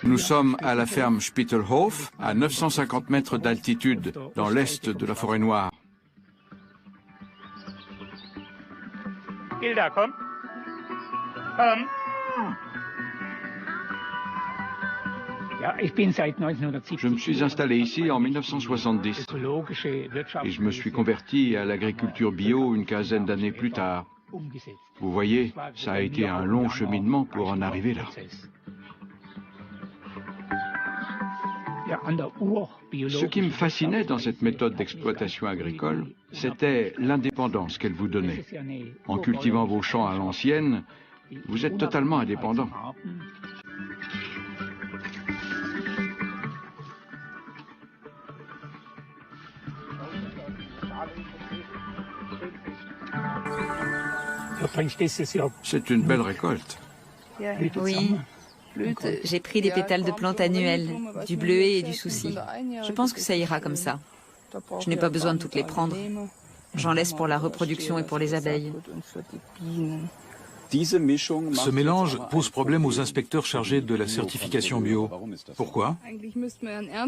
Nous sommes à la ferme Spittelhof, à 950 mètres d'altitude, dans l'est de la forêt noire. Hilda, komm. Komm. Je me suis installé ici en 1970 et je me suis converti à l'agriculture bio une quinzaine d'années plus tard. Vous voyez, ça a été un long cheminement pour en arriver là. Ce qui me fascinait dans cette méthode d'exploitation agricole, c'était l'indépendance qu'elle vous donnait. En cultivant vos champs à l'ancienne, vous êtes totalement indépendant. C'est une belle récolte. Oui. J'ai pris des pétales de plantes annuelles, du bleuet et du souci. Je pense que ça ira comme ça. Je n'ai pas besoin de toutes les prendre. J'en laisse pour la reproduction et pour les abeilles. Ce mélange pose problème aux inspecteurs chargés de la certification bio. Pourquoi?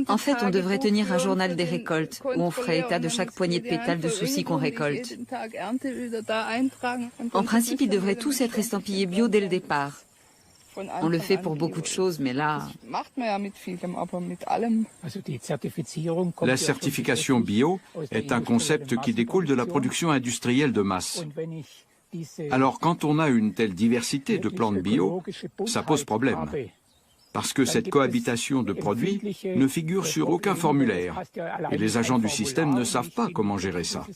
En fait, on devrait tenir un journal des récoltes, où on ferait état de chaque poignée de pétales de souci qu'on récolte. En principe, ils devraient tous être estampillés bio dès le départ. On le fait pour beaucoup de choses, mais là... La certification bio est un concept qui découle de la production industrielle de masse. Alors quand on a une telle diversité de plantes bio, ça pose problème. Parce que cette cohabitation de produits ne figure sur aucun formulaire. Et les agents du système ne savent pas comment gérer ça.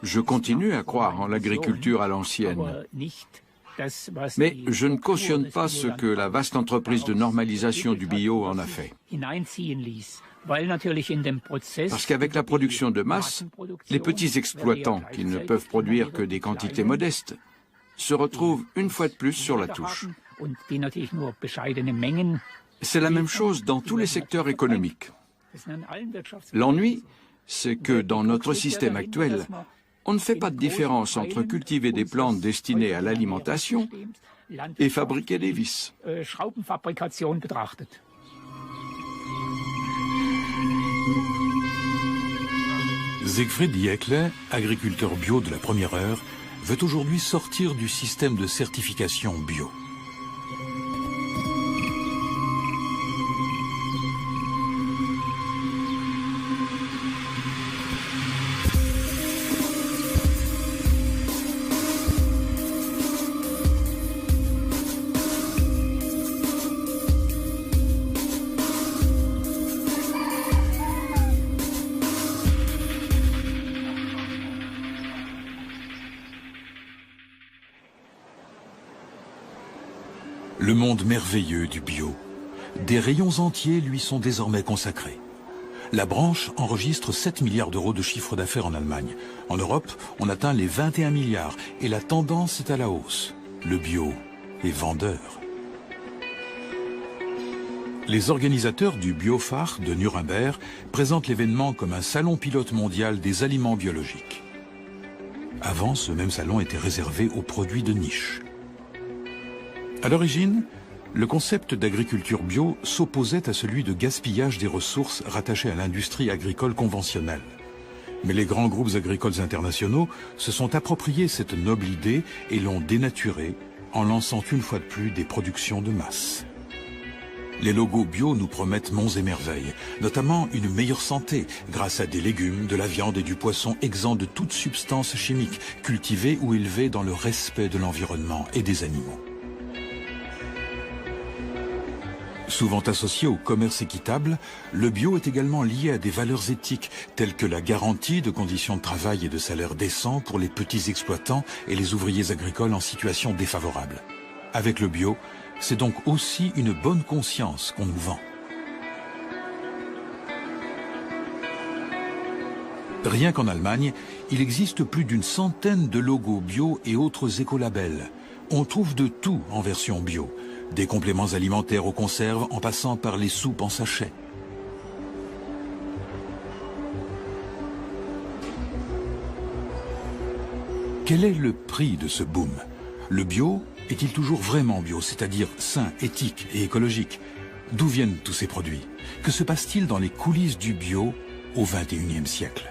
Je continue à croire en l'agriculture à l'ancienne. Mais je ne cautionne pas ce que la vaste entreprise de normalisation du bio en a fait. Parce qu'avec la production de masse, les petits exploitants, qui ne peuvent produire que des quantités modestes, se retrouvent une fois de plus sur la touche. C'est la même chose dans tous les secteurs économiques. L'ennui, c'est que dans notre système actuel, on ne fait pas de différence entre cultiver des plantes destinées à l'alimentation et fabriquer des vis. Siegfried Diekle, agriculteur bio de la première heure, veut aujourd'hui sortir du système de certification bio. Le monde merveilleux du bio. Des rayons entiers lui sont désormais consacrés. La branche enregistre 7 milliards d'euros de chiffre d'affaires en Allemagne. En Europe, on atteint les 21 milliards et la tendance est à la hausse. Le bio est vendeur. Les organisateurs du Biophare de Nuremberg présentent l'événement comme un salon pilote mondial des aliments biologiques. Avant, ce même salon était réservé aux produits de niche. À l'origine, le concept d'agriculture bio s'opposait à celui de gaspillage des ressources rattachées à l'industrie agricole conventionnelle. Mais les grands groupes agricoles internationaux se sont appropriés cette noble idée et l'ont dénaturée en lançant une fois de plus des productions de masse. Les logos bio nous promettent monts et merveilles, notamment une meilleure santé grâce à des légumes, de la viande et du poisson exempts de toute substance chimique, cultivés ou élevés dans le respect de l'environnement et des animaux. Souvent associé au commerce équitable, le bio est également lié à des valeurs éthiques telles que la garantie de conditions de travail et de salaires décents pour les petits exploitants et les ouvriers agricoles en situation défavorable. Avec le bio, c'est donc aussi une bonne conscience qu'on nous vend. Rien qu'en Allemagne, il existe plus d'une centaine de logos bio et autres écolabels. On trouve de tout en version bio. des compléments alimentaires aux conserves en passant par les soupes en sachet. Quel est le prix de ce boom? Le bio est-il toujours vraiment bio, c'est-à-dire sain, éthique et écologique? D'où viennent tous ces produits? Que se passe-t-il dans les coulisses du bio au XXIe siècle?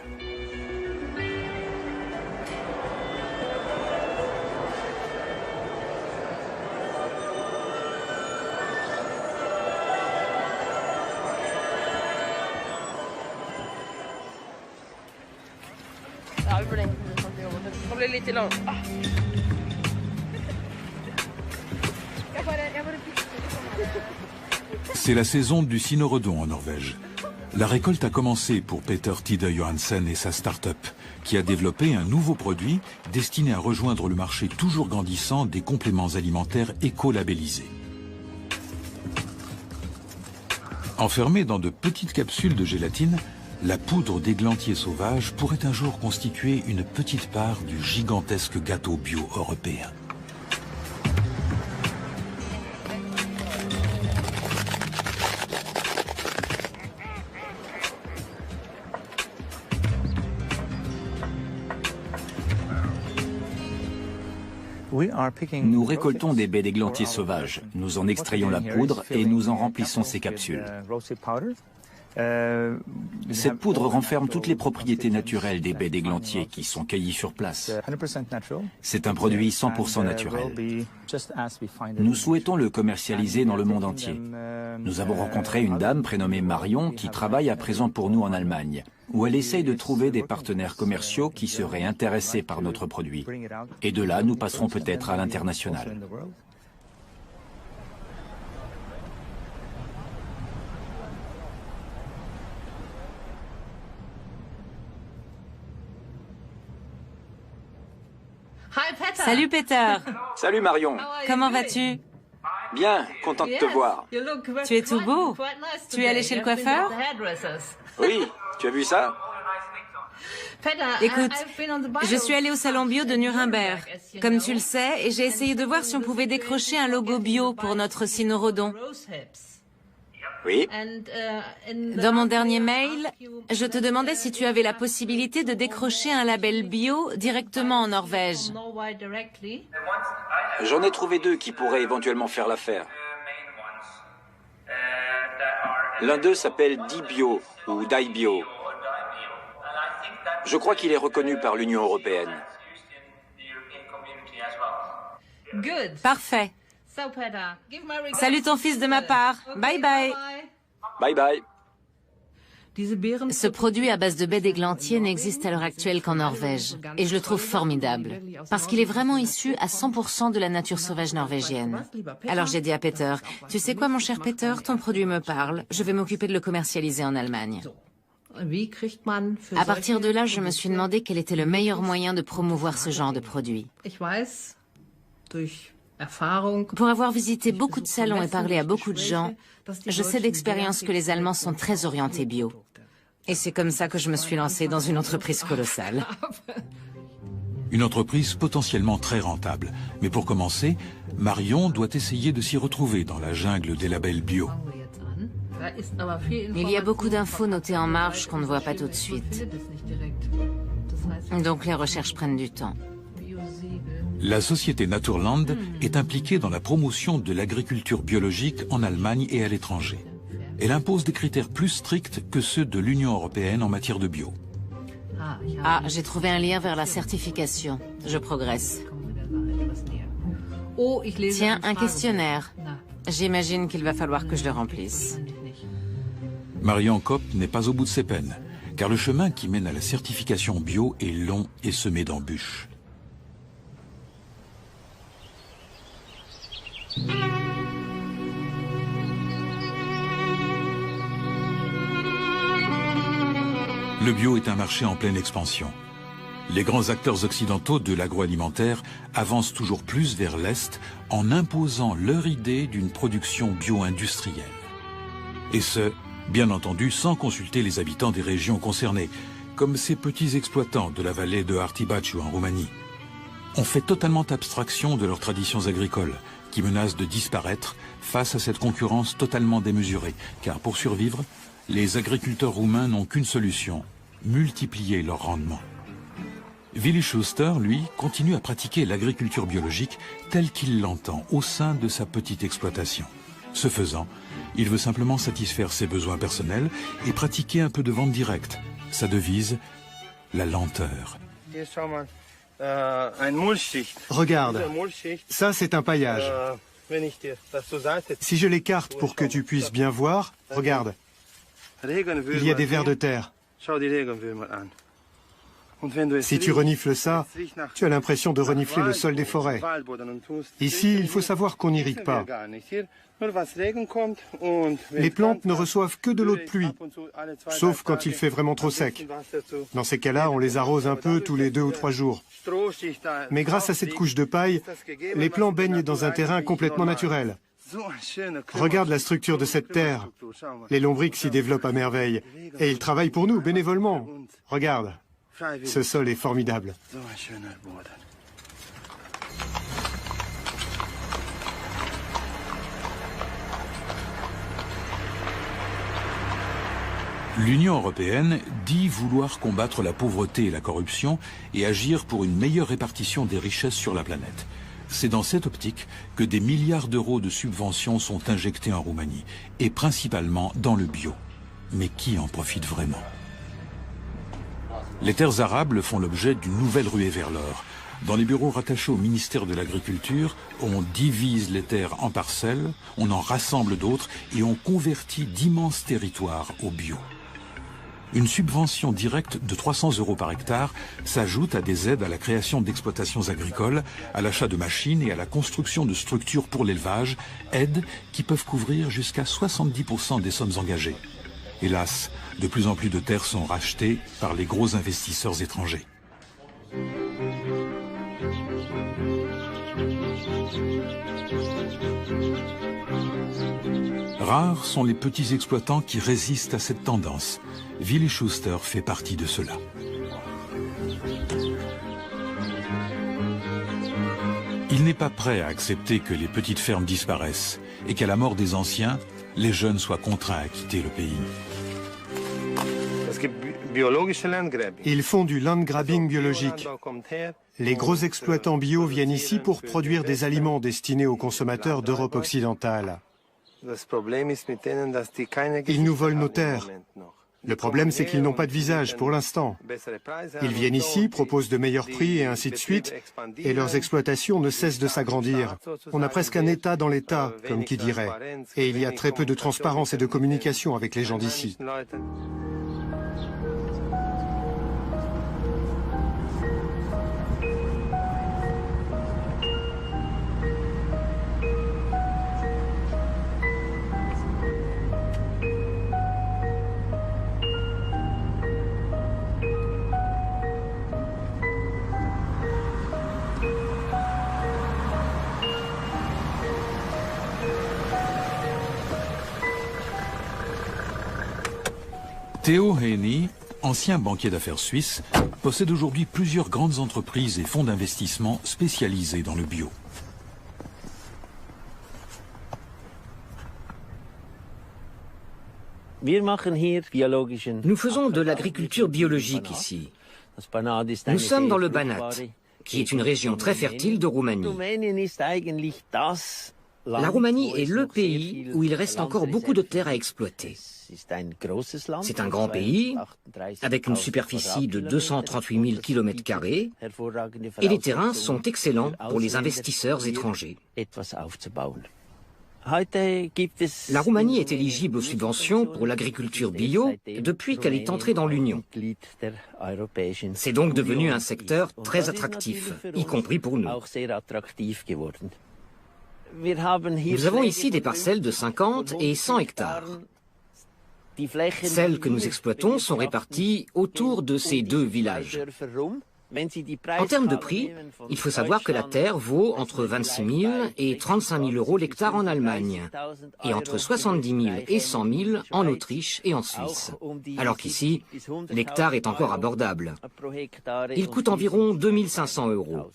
C'est la saison du cynorhodon en Norvège. La récolte a commencé pour Peter Tide Johansen et sa start-up, qui a développé un nouveau produit destiné à rejoindre le marché toujours grandissant des compléments alimentaires éco-labellisés. Enfermée dans de petites capsules de gélatine, la poudre d'églantier sauvage pourrait un jour constituer une petite part du gigantesque gâteau bio européen. Nous récoltons des baies d'églantier sauvages. Nous en extrayons la poudre et nous en remplissons ces capsules. Cette poudre renferme toutes les propriétés naturelles des baies d'églantier qui sont cueillies sur place. C'est un produit 100% naturel. Nous souhaitons le commercialiser dans le monde entier. Nous avons rencontré une dame prénommée Marion qui travaille à présent pour nous en Allemagne, où elle essaye de trouver des partenaires commerciaux qui seraient intéressés par notre produit. Et de là, nous passerons peut-être à l'international. Salut Peter. Salut Marion. Comment vas-tu? Bien, content de te voir. Tu es tout beau. Tu es allé chez le coiffeur? Oui, tu as vu ça? Écoute, je suis allée au salon bio de Nuremberg, comme tu le sais, et j'ai essayé de voir si on pouvait décrocher un logo bio pour notre cynorhodon. Oui. Dans mon dernier mail, je te demandais si tu avais la possibilité de décrocher un label bio directement en Norvège. J'en ai trouvé deux qui pourraient éventuellement faire l'affaire. L'un d'eux s'appelle DiBio ou DiBio. Je crois qu'il est reconnu par l'Union européenne. Parfait. Salut ton fils de ma part. Bye bye. Bye bye. Ce produit à base de baies d'églantier n'existe à l'heure actuelle qu'en Norvège. Et je le trouve formidable. Parce qu'il est vraiment issu à 100% de la nature sauvage norvégienne. Alors j'ai dit à Peter, tu sais quoi mon cher Peter, ton produit me parle. Je vais m'occuper de le commercialiser en Allemagne. À partir de là, je me suis demandé quel était le meilleur moyen de promouvoir ce genre de produit. Pour avoir visité beaucoup de salons et parlé à beaucoup de gens, je sais d'expérience que les Allemands sont très orientés bio. Et c'est comme ça que je me suis lancée dans une entreprise colossale. Une entreprise potentiellement très rentable. Mais pour commencer, Marion doit essayer de s'y retrouver dans la jungle des labels bio. Il y a beaucoup d'infos notées en marge qu'on ne voit pas tout de suite. Donc les recherches prennent du temps. La société Naturland est impliquée dans la promotion de l'agriculture biologique en Allemagne et à l'étranger. Elle impose des critères plus stricts que ceux de l'Union européenne en matière de bio. Ah, j'ai trouvé un lien vers la certification. Je progresse. Tiens, un questionnaire. J'imagine qu'il va falloir que je le remplisse. Marion Kopp n'est pas au bout de ses peines, car le chemin qui mène à la certification bio est long et semé d'embûches. Le bio est un marché en pleine expansion. Les grands acteurs occidentaux de l'agroalimentaire avancent toujours plus vers l'Est en imposant leur idée d'une production bio-industrielle. Et ce, bien entendu, sans consulter les habitants des régions concernées, comme ces petits exploitants de la vallée de Artibaciu en Roumanie. On fait totalement abstraction de leurs traditions agricoles, qui menace de disparaître face à cette concurrence totalement démesurée. Car pour survivre, les agriculteurs roumains n'ont qu'une solution, multiplier leur rendement. Willi Schuster, lui, continue à pratiquer l'agriculture biologique telle qu'il l'entend au sein de sa petite exploitation. Ce faisant, il veut simplement satisfaire ses besoins personnels et pratiquer un peu de vente directe. Sa devise, la lenteur. Regarde, ça c'est un paillage. Si je l'écarte pour que tu puisses bien voir, regarde, il y a des vers de terre. Si tu renifles ça, tu as l'impression de renifler le sol des forêts. Ici, il faut savoir qu'on n'irrigue pas. Les plantes ne reçoivent que de l'eau de pluie, sauf quand il fait vraiment trop sec. Dans ces cas-là, on les arrose un peu tous les 2 ou 3 jours. Mais grâce à cette couche de paille, les plants baignent dans un terrain complètement naturel. Regarde la structure de cette terre. Les lombrics s'y développent à merveille. Et ils travaillent pour nous, bénévolement. Regarde. Ce sol est formidable. L'Union européenne dit vouloir combattre la pauvreté et la corruption et agir pour une meilleure répartition des richesses sur la planète. C'est dans cette optique que des milliards d'euros de subventions sont injectés en Roumanie, et principalement dans le bio. Mais qui en profite vraiment ? Les terres arables font l'objet d'une nouvelle ruée vers l'or. Dans les bureaux rattachés au ministère de l'Agriculture, on divise les terres en parcelles, on en rassemble d'autres et on convertit d'immenses territoires au bio. Une subvention directe de 300 € par hectare s'ajoute à des aides à la création d'exploitations agricoles, à l'achat de machines et à la construction de structures pour l'élevage, aides qui peuvent couvrir jusqu'à 70% des sommes engagées. Hélas, de plus en plus de terres sont rachetées par les gros investisseurs étrangers. Rares sont les petits exploitants qui résistent à cette tendance. Willi Schuster fait partie de ceux-là. Il n'est pas prêt à accepter que les petites fermes disparaissent et qu'à la mort des anciens, les jeunes soient contraints à quitter le pays. Ils font du landgrabbing biologique. Les gros exploitants bio viennent ici pour produire des aliments destinés aux consommateurs d'Europe occidentale. Ils nous volent nos terres. Le problème, c'est qu'ils n'ont pas de visage pour l'instant. Ils viennent ici, proposent de meilleurs prix et ainsi de suite, et leurs exploitations ne cessent de s'agrandir. On a presque un État dans l'État, comme qui dirait. Et il y a très peu de transparence et de communication avec les gens d'ici. Theo Heini, ancien banquier d'affaires suisse, possède aujourd'hui plusieurs grandes entreprises et fonds d'investissement spécialisés dans le bio. Nous faisons de l'agriculture biologique ici. Nous sommes dans le Banat, qui est une région très fertile de Roumanie. La Roumanie est le pays où il reste encore beaucoup de terres à exploiter. C'est un grand pays, avec une superficie de 238 000 km² et les terrains sont excellents pour les investisseurs étrangers. La Roumanie est éligible aux subventions pour l'agriculture bio depuis qu'elle est entrée dans l'Union. C'est donc devenu un secteur très attractif, y compris pour nous. Nous avons ici des parcelles de 50 et 100 hectares. Celles que nous exploitons sont réparties autour de ces deux villages. En termes de prix, il faut savoir que la terre vaut entre 26 000 et 35 000 € l'hectare en Allemagne, et entre 70 000 et 100 000 en Autriche et en Suisse, alors qu'ici, l'hectare est encore abordable. Il coûte environ 2 500 €.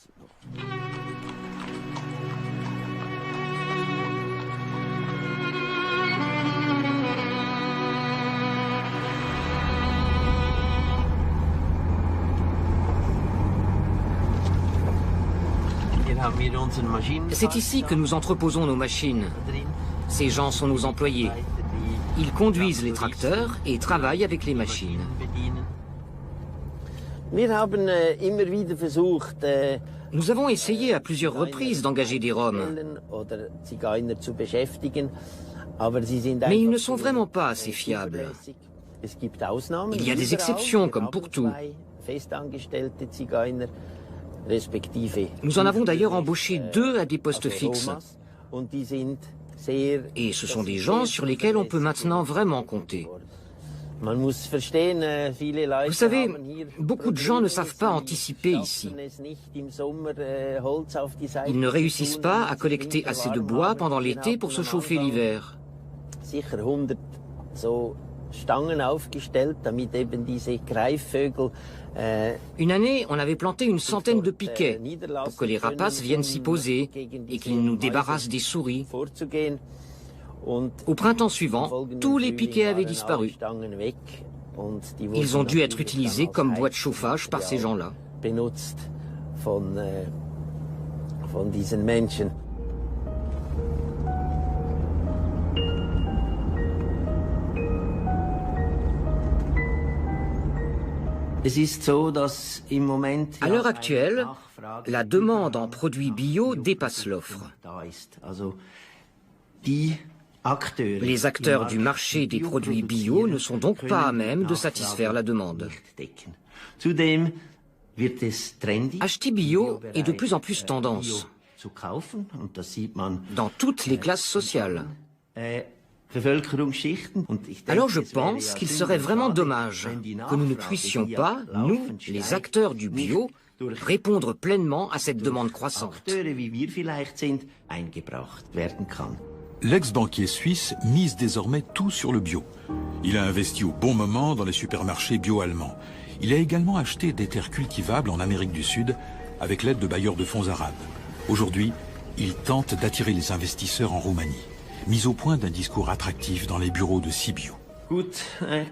C'est ici que nous entreposons nos machines. Ces gens sont nos employés. Ils conduisent les tracteurs et travaillent avec les machines. Nous avons essayé à plusieurs reprises d'engager des Roms. Mais ils ne sont vraiment pas assez fiables. Il y a des exceptions, comme pour tout. Nous en avons d'ailleurs embauché 2 à des postes fixes. Et ce sont des gens sur lesquels on peut maintenant vraiment compter. Vous savez, beaucoup de gens ne savent pas anticiper ici. Ils ne réussissent pas à collecter assez de bois pendant l'été pour se chauffer l'hiver. Une année, on avait planté une centaine de piquets pour que les rapaces viennent s'y poser et qu'ils nous débarrassent des souris. Au printemps suivant, tous les piquets avaient disparu. Ils ont dû être utilisés comme bois de chauffage par ces gens-là. À l'heure actuelle, la demande en produits bio dépasse l'offre. Les acteurs du marché des produits bio ne sont donc pas à même de satisfaire la demande. Acheter bio est de plus en plus tendance, dans toutes les classes sociales. Alors je pense qu'il serait vraiment dommage que nous ne puissions pas, nous, les acteurs du bio, répondre pleinement à cette demande croissante. L'ex-banquier suisse mise désormais tout sur le bio. Il a investi au bon moment dans les supermarchés bio allemands. Il a également acheté des terres cultivables en Amérique du Sud avec l'aide de bailleurs de fonds arabes. Aujourd'hui, il tente d'attirer les investisseurs en Roumanie. Mise au point d'un discours attractif dans les bureaux de Sibiu.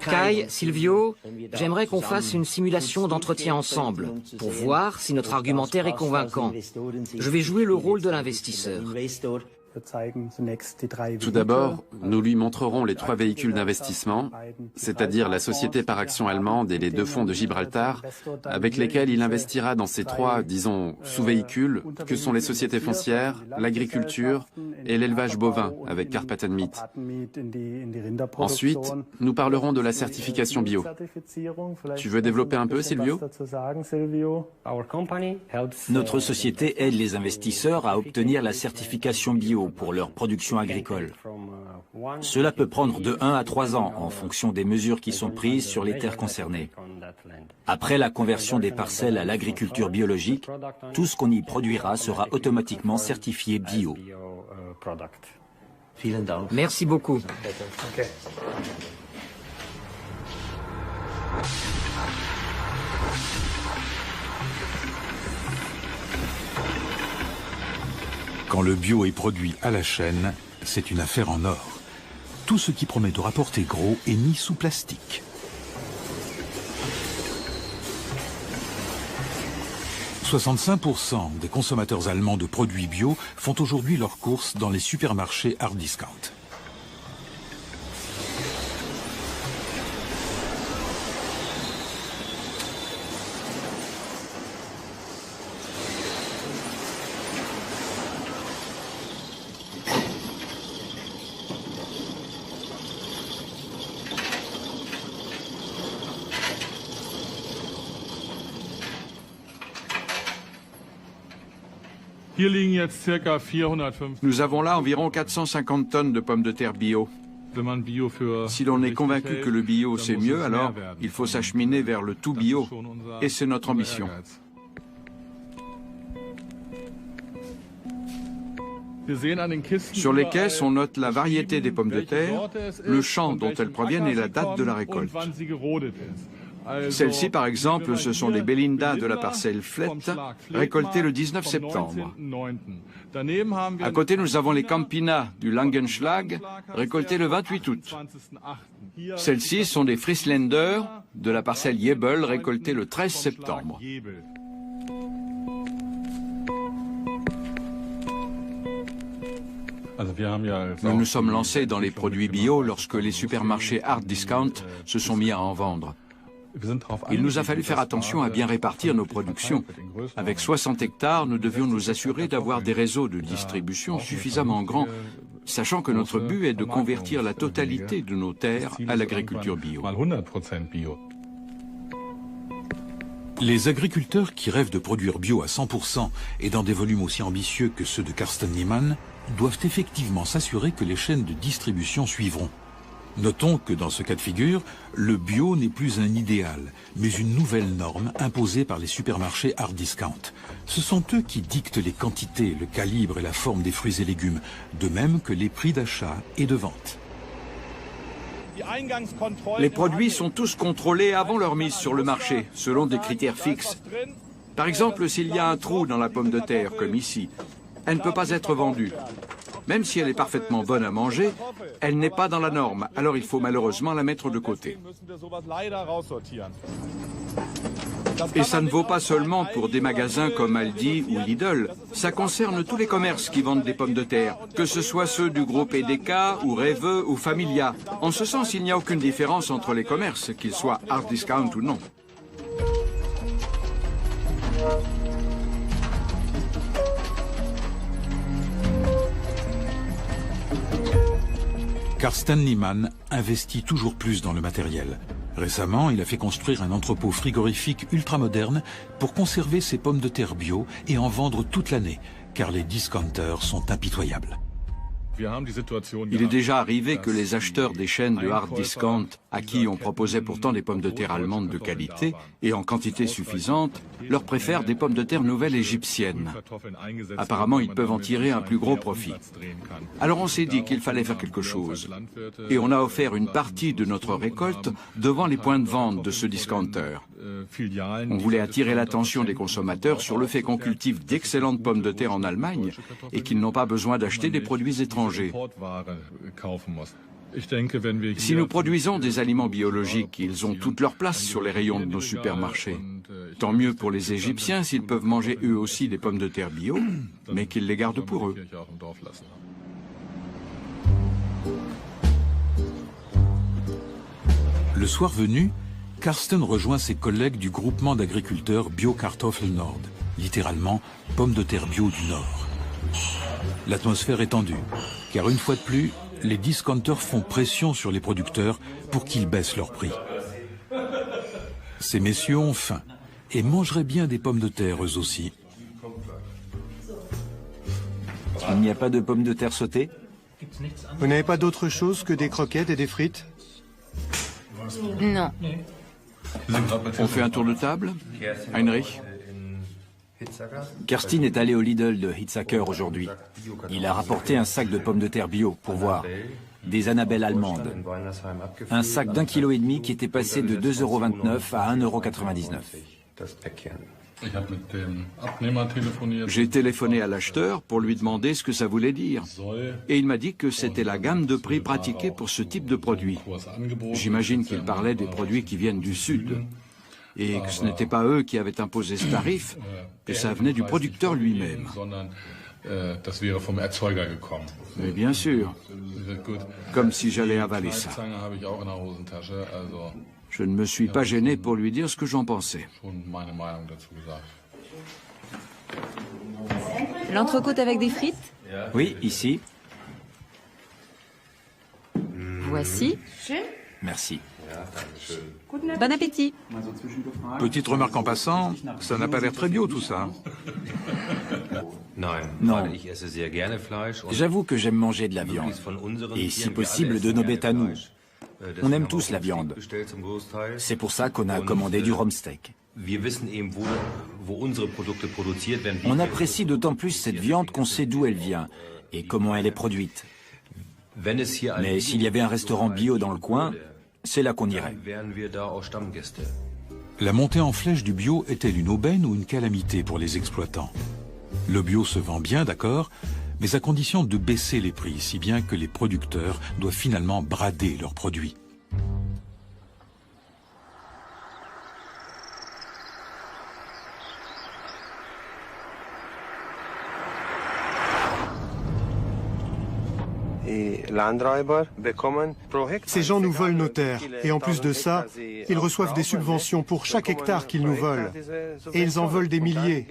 Kai, Silvio, j'aimerais qu'on fasse une simulation d'entretien ensemble pour voir si notre argumentaire est convaincant. Je vais jouer le rôle de l'investisseur. Tout d'abord, nous lui montrerons les 3 véhicules d'investissement, c'est-à-dire la société par action allemande et les 2 fonds de Gibraltar, avec lesquels il investira dans ces 3, disons, sous-véhicules, que sont les sociétés foncières, l'agriculture et l'élevage bovin, avec Carpaten Meat. Ensuite, nous parlerons de la certification bio. Tu veux développer un peu, Silvio? Notre société aide les investisseurs à obtenir la certification bio pour leur production agricole. Cela peut prendre de 1 à 3 ans en fonction des mesures qui sont prises sur les terres concernées. Après la conversion des parcelles à l'agriculture biologique, tout ce qu'on y produira sera automatiquement certifié bio. Merci beaucoup. Quand le bio est produit à la chaîne, c'est une affaire en or. Tout ce qui promet de rapporter gros est mis sous plastique. 65% des consommateurs allemands de produits bio font aujourd'hui leurs courses dans les supermarchés hard discount. Nous avons là environ 450 tonnes de pommes de terre bio. Si l'on est convaincu que le bio c'est mieux, alors il faut s'acheminer vers le tout bio. Et c'est notre ambition. Sur les caisses, on note la variété des pommes de terre, le champ dont elles proviennent et la date de la récolte. Celles-ci, par exemple, ce sont des Belinda de la parcelle Flett, récoltées le 19 septembre. À côté, nous avons les Campina du Langenschlag, récoltées le 28 août. Celles-ci sont des Friesländer de la parcelle Jebel, récoltées le 13 septembre. Nous nous sommes lancés dans les produits bio lorsque les supermarchés hard discount se sont mis à en vendre. Il nous a fallu faire attention à bien répartir nos productions. Avec 60 hectares, nous devions nous assurer d'avoir des réseaux de distribution suffisamment grands, sachant que notre but est de convertir la totalité de nos terres à l'agriculture bio. Les agriculteurs qui rêvent de produire bio à 100% et dans des volumes aussi ambitieux que ceux de Carsten Niemann doivent effectivement s'assurer que les chaînes de distribution suivront. Notons que dans ce cas de figure, le bio n'est plus un idéal, mais une nouvelle norme imposée par les supermarchés hard discount. Ce sont eux qui dictent les quantités, le calibre et la forme des fruits et légumes, de même que les prix d'achat et de vente. Les produits sont tous contrôlés avant leur mise sur le marché, selon des critères fixes. Par exemple, s'il y a un trou dans la pomme de terre, comme ici, elle ne peut pas être vendue. Même si elle est parfaitement bonne à manger, elle n'est pas dans la norme, alors il faut malheureusement la mettre de côté. Et ça ne vaut pas seulement pour des magasins comme Aldi ou Lidl, ça concerne tous les commerces qui vendent des pommes de terre, que ce soit ceux du groupe Edeka ou Rewe ou Familia. En ce sens, il n'y a aucune différence entre les commerces, qu'ils soient hard discount ou non. Carsten Niemann investit toujours plus dans le matériel. Récemment, il a fait construire un entrepôt frigorifique ultramoderne pour conserver ses pommes de terre bio et en vendre toute l'année, car les discounters sont impitoyables. Il est déjà arrivé que les acheteurs des chaînes de hard discount, à qui on proposait pourtant des pommes de terre allemandes de qualité et en quantité suffisante, leur préfèrent des pommes de terre nouvelles égyptiennes. Apparemment, ils peuvent en tirer un plus gros profit. Alors on s'est dit qu'il fallait faire quelque chose. Et on a offert une partie de notre récolte devant les points de vente de ce discounter. On voulait attirer l'attention des consommateurs sur le fait qu'on cultive d'excellentes pommes de terre en Allemagne et qu'ils n'ont pas besoin d'acheter des produits étrangers. Si nous produisons des aliments biologiques, ils ont toute leur place sur les rayons de nos supermarchés. Tant mieux pour les Égyptiens s'ils peuvent manger eux aussi des pommes de terre bio, mais qu'ils les gardent pour eux. Le soir venu, Carsten rejoint ses collègues du groupement d'agriculteurs Bio-Kartoffel Nord, littéralement pommes de terre bio du Nord. L'atmosphère est tendue, car une fois de plus, les discounters font pression sur les producteurs pour qu'ils baissent leurs prix. Ces messieurs ont faim et mangeraient bien des pommes de terre eux aussi. Il n'y a pas de pommes de terre sautées? Vous n'avez pas d'autre chose que des croquettes et des frites? Non. On fait un tour de table, Heinrich? Kerstin est allé au Lidl de Hitzacker aujourd'hui. Il a rapporté un sac de pommes de terre bio pour voir. Des Annabelle allemandes. Un sac d'1,5 kg qui était passé de 2,29 € à 1,99 €. J'ai téléphoné à l'acheteur pour lui demander ce que ça voulait dire. Et il m'a dit que c'était la gamme de prix pratiquée pour ce type de produit. J'imagine qu'il parlait des produits qui viennent du Sud. Et que ce n'était pas eux qui avaient imposé ce tarif, que ça venait du producteur lui-même. Mais bien sûr, comme si j'allais avaler ça. Je ne me suis pas gêné pour lui dire ce que j'en pensais. L'entrecôte avec des frites? Oui, ici. Voici. Merci. Bon appétit. Petite remarque en passant, ça n'a pas l'air très bio tout ça. Non. J'avoue que j'aime manger de la viande. Et si possible, de nos bêtes à nous. On aime tous la viande. C'est pour ça qu'on a commandé du rumsteak. On apprécie d'autant plus cette viande qu'on sait d'où elle vient et comment elle est produite. Mais s'il y avait un restaurant bio dans le coin, c'est là qu'on irait. La montée en flèche du bio est-elle une aubaine ou une calamité pour les exploitants? Le bio se vend bien, d'accord, mais à condition de baisser les prix, si bien que les producteurs doivent finalement brader leurs produits. Ces gens nous volent nos terres et en plus de ça, ils reçoivent des subventions pour chaque hectare qu'ils nous volent. Et ils en volent des milliers.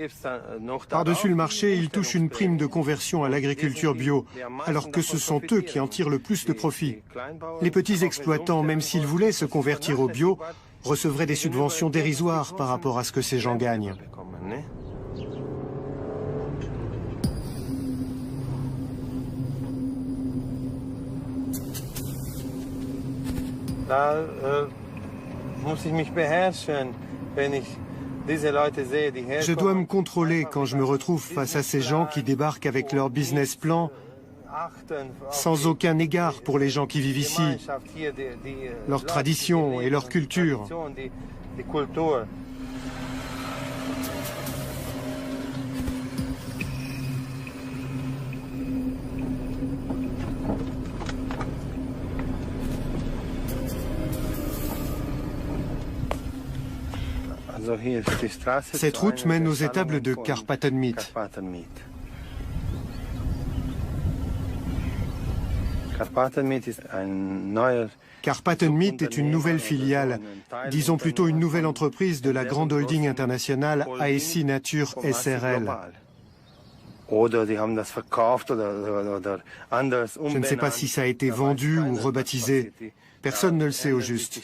Par-dessus le marché, ils touchent une prime de conversion à l'agriculture bio, alors que ce sont eux qui en tirent le plus de profit. Les petits exploitants, même s'ils voulaient se convertir au bio, recevraient des subventions dérisoires par rapport à ce que ces gens gagnent. Je dois me contrôler quand je me retrouve face à ces gens qui débarquent avec leur business plan sans aucun égard pour les gens qui vivent ici, leurs traditions et leur culture. Cette route mène aux étables de Karpatenmit. Karpatenmit est une nouvelle filiale, disons plutôt une nouvelle entreprise de la grande holding internationale ASI Nature SRL. Je ne sais pas si ça a été vendu ou rebaptisé. Personne ne le sait au juste.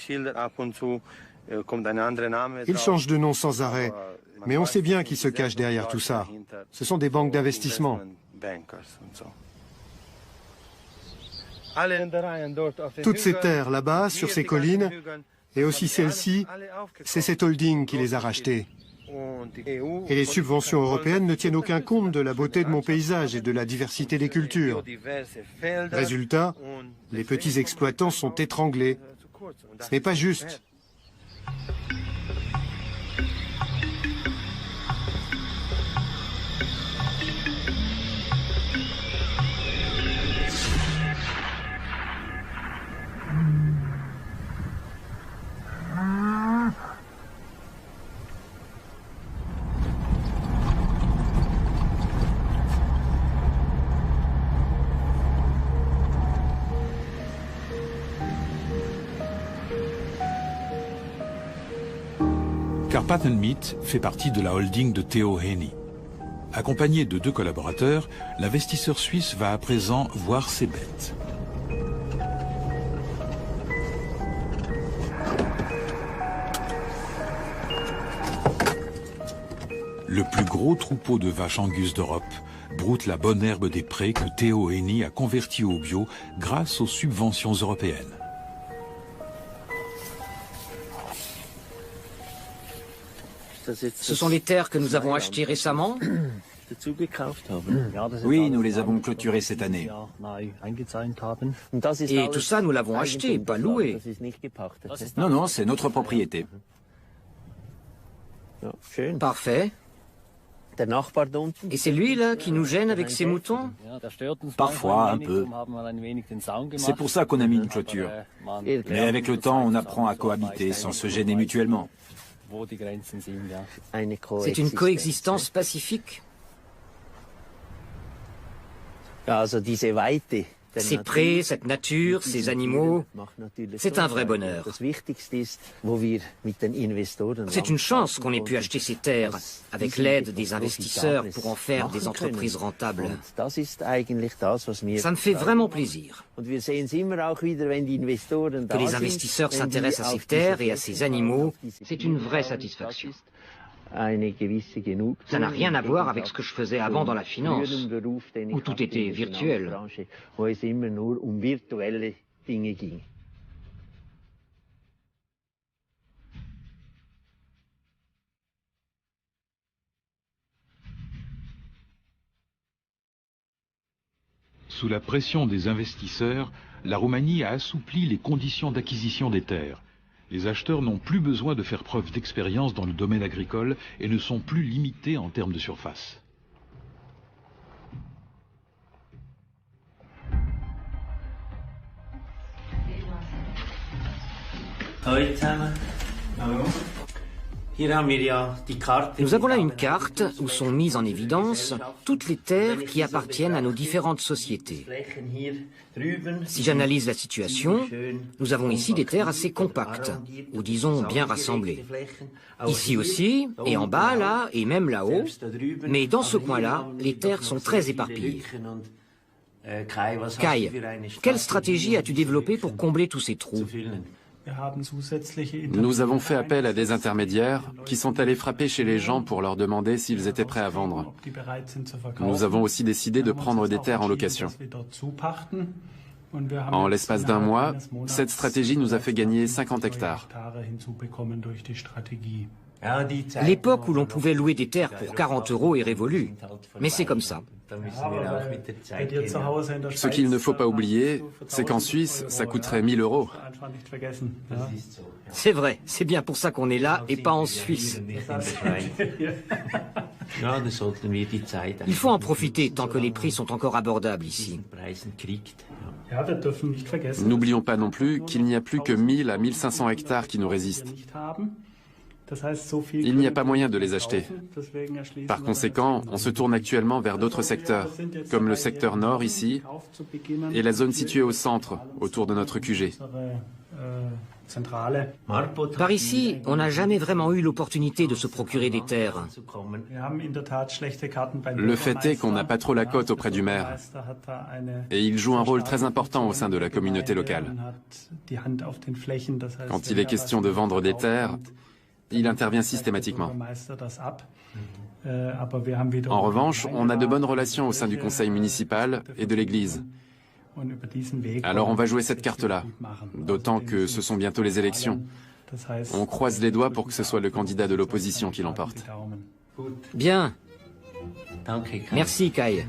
Ils changent de nom sans arrêt, mais on sait bien qui se cache derrière tout ça. Ce sont des banques d'investissement. Toutes ces terres là-bas, sur ces collines, et aussi celles-ci, c'est cette holding qui les a rachetées. Et les subventions européennes ne tiennent aucun compte de la beauté de mon paysage et de la diversité des cultures. Résultat, les petits exploitants sont étranglés. Ce n'est pas juste. Karpatenmit fait partie de la holding de Theo Henny. Accompagné de 2 collaborateurs, l'investisseur suisse va à présent voir ses bêtes. Le plus gros troupeau de vaches Angus d'Europe broute la bonne herbe des prés que Theo Henny a converti au bio grâce aux subventions européennes. Ce sont les terres que nous avons achetées récemment? Oui, nous les avons clôturées cette année. Et tout ça, nous l'avons acheté, pas loué. Non, non, c'est notre propriété. Parfait. Et c'est lui, là, qui nous gêne avec ses moutons? Parfois, un peu. C'est pour ça qu'on a mis une clôture. Mais avec le temps, on apprend à cohabiter sans se gêner mutuellement. C'est une coexistence pacifique. Ces prés, cette nature, ces animaux, c'est un vrai bonheur. C'est une chance qu'on ait pu acheter ces terres avec l'aide des investisseurs pour en faire des entreprises rentables. Ça me fait vraiment plaisir. Que les investisseurs s'intéressent à ces terres et à ces animaux, c'est une vraie satisfaction. Ça n'a rien à voir avec ce que je faisais avant dans la finance, où tout était virtuel. Sous la pression des investisseurs, la Roumanie a assoupli les conditions d'acquisition des terres. Les acheteurs n'ont plus besoin de faire preuve d'expérience dans le domaine agricole et ne sont plus limités en termes de surface. Nous avons là une carte où sont mises en évidence toutes les terres qui appartiennent à nos différentes sociétés. Si j'analyse la situation, nous avons ici des terres assez compactes, ou disons bien rassemblées. Ici aussi, et en bas, là, et même là-haut, mais dans ce coin-là, les terres sont très éparpillées. Kai, quelle stratégie as-tu développée pour combler tous ces trous ? Nous avons fait appel à des intermédiaires qui sont allés frapper chez les gens pour leur demander s'ils étaient prêts à vendre. Nous avons aussi décidé de prendre des terres en location. En l'espace d'un mois, cette stratégie nous a fait gagner 50 hectares. L'époque où l'on pouvait louer des terres pour 40 € est révolue, mais c'est comme ça. Ce qu'il ne faut pas oublier, c'est qu'en Suisse, ça coûterait 1000 €. C'est vrai, c'est bien pour ça qu'on est là et pas en Suisse. Il faut en profiter tant que les prix sont encore abordables ici. N'oublions pas non plus qu'il n'y a plus que 1000 à 1500 hectares qui nous résistent. Il n'y a pas moyen de les acheter. Par conséquent, on se tourne actuellement vers d'autres secteurs, comme le secteur nord ici, et la zone située au centre, autour de notre QG. Par ici, on n'a jamais vraiment eu l'opportunité de se procurer des terres. Le fait est qu'on n'a pas trop la cote auprès du maire, et il joue un rôle très important au sein de la communauté locale. Quand il est question de vendre des terres, il intervient systématiquement. En revanche, on a de bonnes relations au sein du conseil municipal et de l'église. Alors on va jouer cette carte-là, d'autant que ce sont bientôt les élections. On croise les doigts pour que ce soit le candidat de l'opposition qui l'emporte. Bien. Merci, Kai.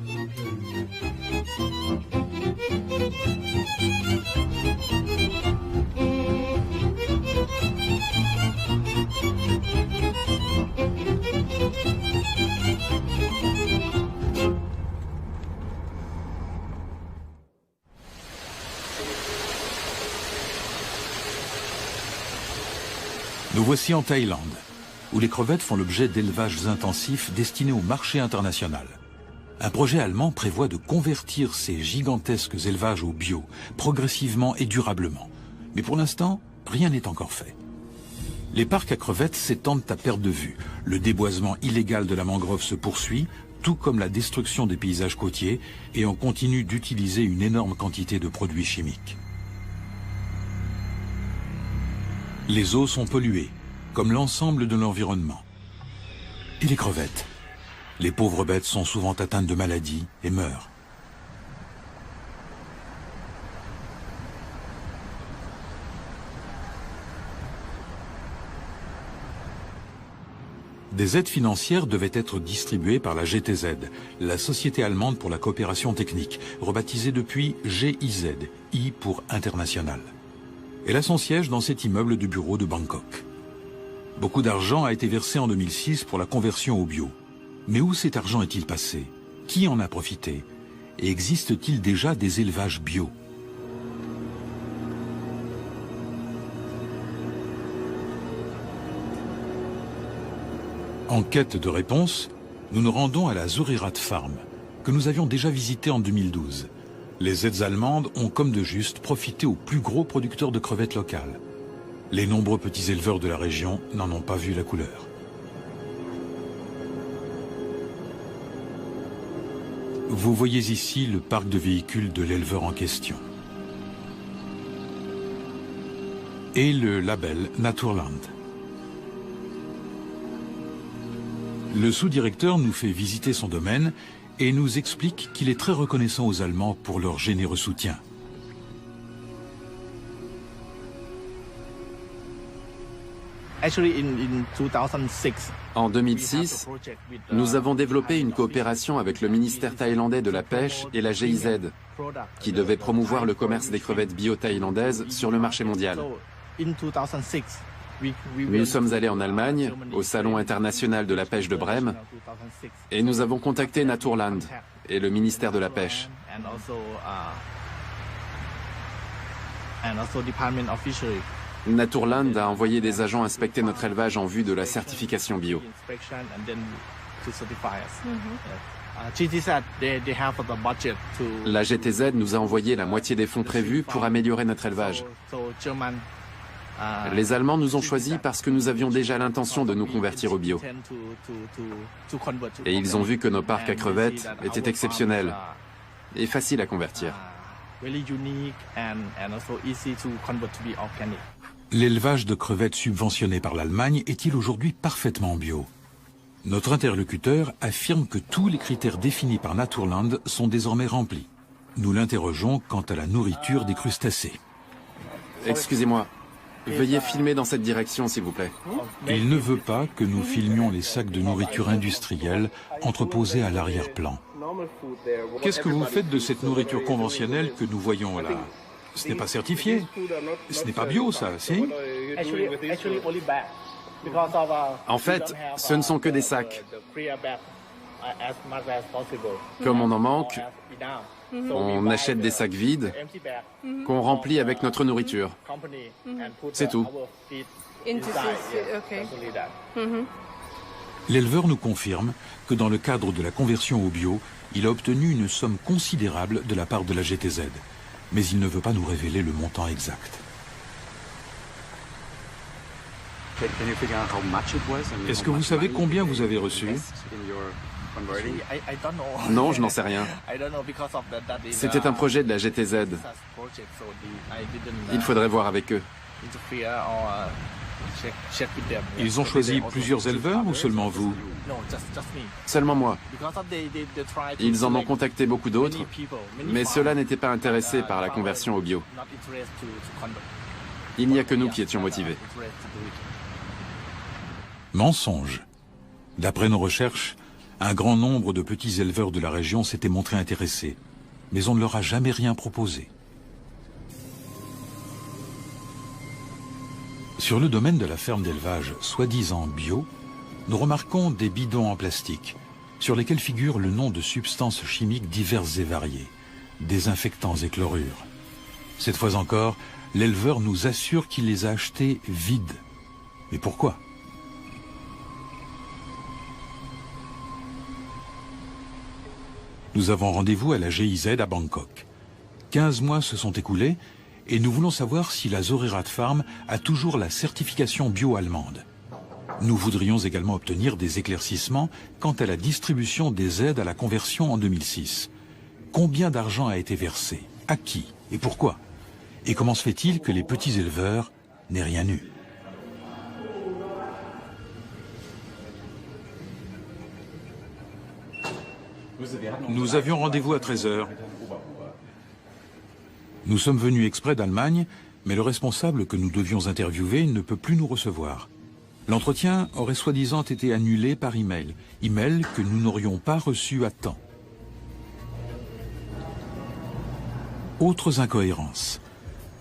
Nous voici en Thaïlande, où les crevettes font l'objet d'élevages intensifs destinés au marché international. Un projet allemand prévoit de convertir ces gigantesques élevages au bio, progressivement et durablement. Mais pour l'instant, rien n'est encore fait. Les parcs à crevettes s'étendent à perte de vue. Le déboisement illégal de la mangrove se poursuit, tout comme la destruction des paysages côtiers, et on continue d'utiliser une énorme quantité de produits chimiques. Les eaux sont polluées, comme l'ensemble de l'environnement. Et les crevettes? Les pauvres bêtes sont souvent atteintes de maladies et meurent. Des aides financières devaient être distribuées par la GTZ, la Société allemande pour la coopération technique, rebaptisée depuis GIZ, I pour international. Elle a son siège dans cet immeuble de bureau de Bangkok. Beaucoup d'argent a été versé en 2006 pour la conversion au bio. Mais où cet argent est-il passé? Qui en a profité? Et existe-t-il déjà des élevages bio? En quête de réponse, nous nous rendons à la Zurirat Farm, que nous avions déjà visitée en 2012. Les aides allemandes ont comme de juste profité aux plus gros producteurs de crevettes locales. Les nombreux petits éleveurs de la région n'en ont pas vu la couleur. Vous voyez ici le parc de véhicules de l'éleveur en question. Et le label Naturland. Le sous-directeur nous fait visiter son domaine et nous explique qu'il est très reconnaissant aux Allemands pour leur généreux soutien. En 2006, nous avons développé une coopération avec le ministère thaïlandais de la Pêche et la GIZ, qui devait promouvoir le commerce des crevettes bio-thaïlandaises sur le marché mondial. Nous sommes allés en Allemagne, au Salon international de la pêche de Brême, et nous avons contacté Naturland et le ministère de la Pêche. Naturland a envoyé des agents inspecter notre élevage en vue de la certification bio. La GTZ nous a envoyé la moitié des fonds prévus pour améliorer notre élevage. Les Allemands nous ont choisis parce que nous avions déjà l'intention de nous convertir au bio. Et ils ont vu que nos parcs à crevettes étaient exceptionnels et faciles à convertir. L'élevage de crevettes subventionné par l'Allemagne est-il aujourd'hui parfaitement bio? Notre interlocuteur affirme que tous les critères définis par Naturland sont désormais remplis. Nous l'interrogeons quant à la nourriture des crustacés. Excusez-moi, veuillez filmer dans cette direction, s'il vous plaît. Il ne veut pas que nous filmions les sacs de nourriture industrielle entreposés à l'arrière-plan. Qu'est-ce que vous faites de cette nourriture conventionnelle que nous voyons là? Ce n'est pas certifié. Ce n'est pas bio, ça, si? En fait, ce ne sont que des sacs. Comme on en manque, on achète des sacs vides qu'on remplit avec notre nourriture. C'est tout. L'éleveur nous confirme que dans le cadre de la conversion au bio, il a obtenu une somme considérable de la part de la GTZ. Mais il ne veut pas nous révéler le montant exact. Est-ce que vous savez combien vous avez reçu? Non, je n'en sais rien. C'était un projet de la GTZ. Il faudrait voir avec eux. Ils ont choisi plusieurs éleveurs ou seulement vous? Seulement moi. Ils en ont contacté beaucoup d'autres, mais ceux-là n'étaient pas intéressés par la conversion au bio. Il n'y a que nous qui étions motivés. Mensonge. D'après nos recherches, un grand nombre de petits éleveurs de la région s'étaient montrés intéressés, mais on ne leur a jamais rien proposé. Sur le domaine de la ferme d'élevage, soi-disant bio, nous remarquons des bidons en plastique, sur lesquels figure le nom de substances chimiques diverses et variées, désinfectants et chlorures. Cette fois encore, l'éleveur nous assure qu'il les a achetés vides. Mais pourquoi ? Nous avons rendez-vous à la GIZ à Bangkok. 15 mois se sont écoulés et nous voulons savoir si la Zorerat Farm a toujours la certification bio allemande. Nous voudrions également obtenir des éclaircissements quant à la distribution des aides à la conversion en 2006. Combien d'argent a été versé? À qui? Et pourquoi? Et comment se fait-il que les petits éleveurs n'aient rien eu? Nous avions rendez-vous à 13 h. Nous sommes venus exprès d'Allemagne, mais le responsable que nous devions interviewer ne peut plus nous recevoir. L'entretien aurait soi-disant été annulé par email, email que nous n'aurions pas reçu à temps. Autres incohérences.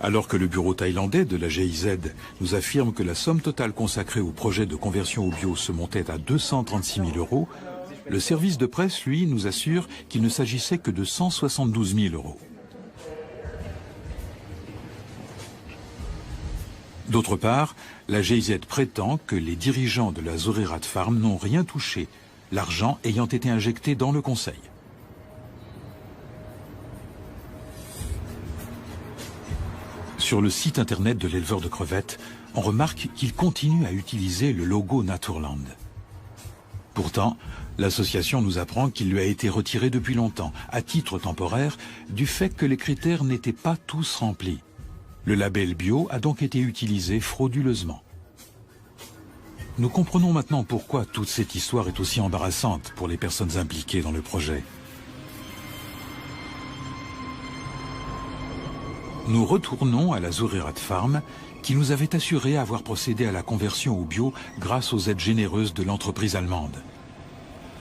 Alors que le bureau thaïlandais de la GIZ nous affirme que la somme totale consacrée au projet de conversion au bio se montait à 236 000 €, le service de presse, lui, nous assure qu'il ne s'agissait que de 172 000 €. D'autre part, la GIZ prétend que les dirigeants de la Zorerat Farm n'ont rien touché, l'argent ayant été injecté dans le conseil. Sur le site internet de l'éleveur de crevettes, on remarque qu'il continue à utiliser le logo Naturland. Pourtant, l'association nous apprend qu'il lui a été retiré depuis longtemps, à titre temporaire, du fait que les critères n'étaient pas tous remplis. Le label bio a donc été utilisé frauduleusement. Nous comprenons maintenant pourquoi toute cette histoire est aussi embarrassante pour les personnes impliquées dans le projet. Nous retournons à la Zorerat Farm, qui nous avait assuré avoir procédé à la conversion au bio grâce aux aides généreuses de l'entreprise allemande.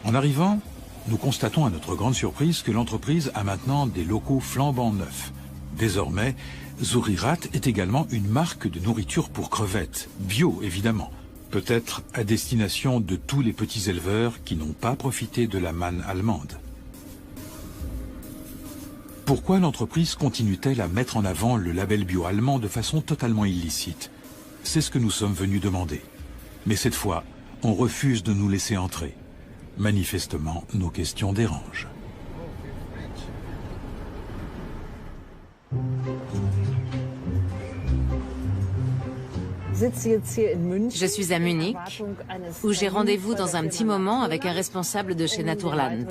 En arrivant, nous constatons à notre grande surprise que l'entreprise a maintenant des locaux flambant neufs. Désormais, Zorerat est également une marque de nourriture pour crevettes, bio évidemment, peut-être à destination de tous les petits éleveurs qui n'ont pas profité de la manne allemande. Pourquoi l'entreprise continue-t-elle à mettre en avant le label bio allemand de façon totalement illicite? C'est ce que nous sommes venus demander. Mais cette fois, on refuse de nous laisser entrer. Manifestement, nos questions dérangent. Je suis à Munich, où j'ai rendez-vous dans un petit moment avec un responsable de chez Naturland,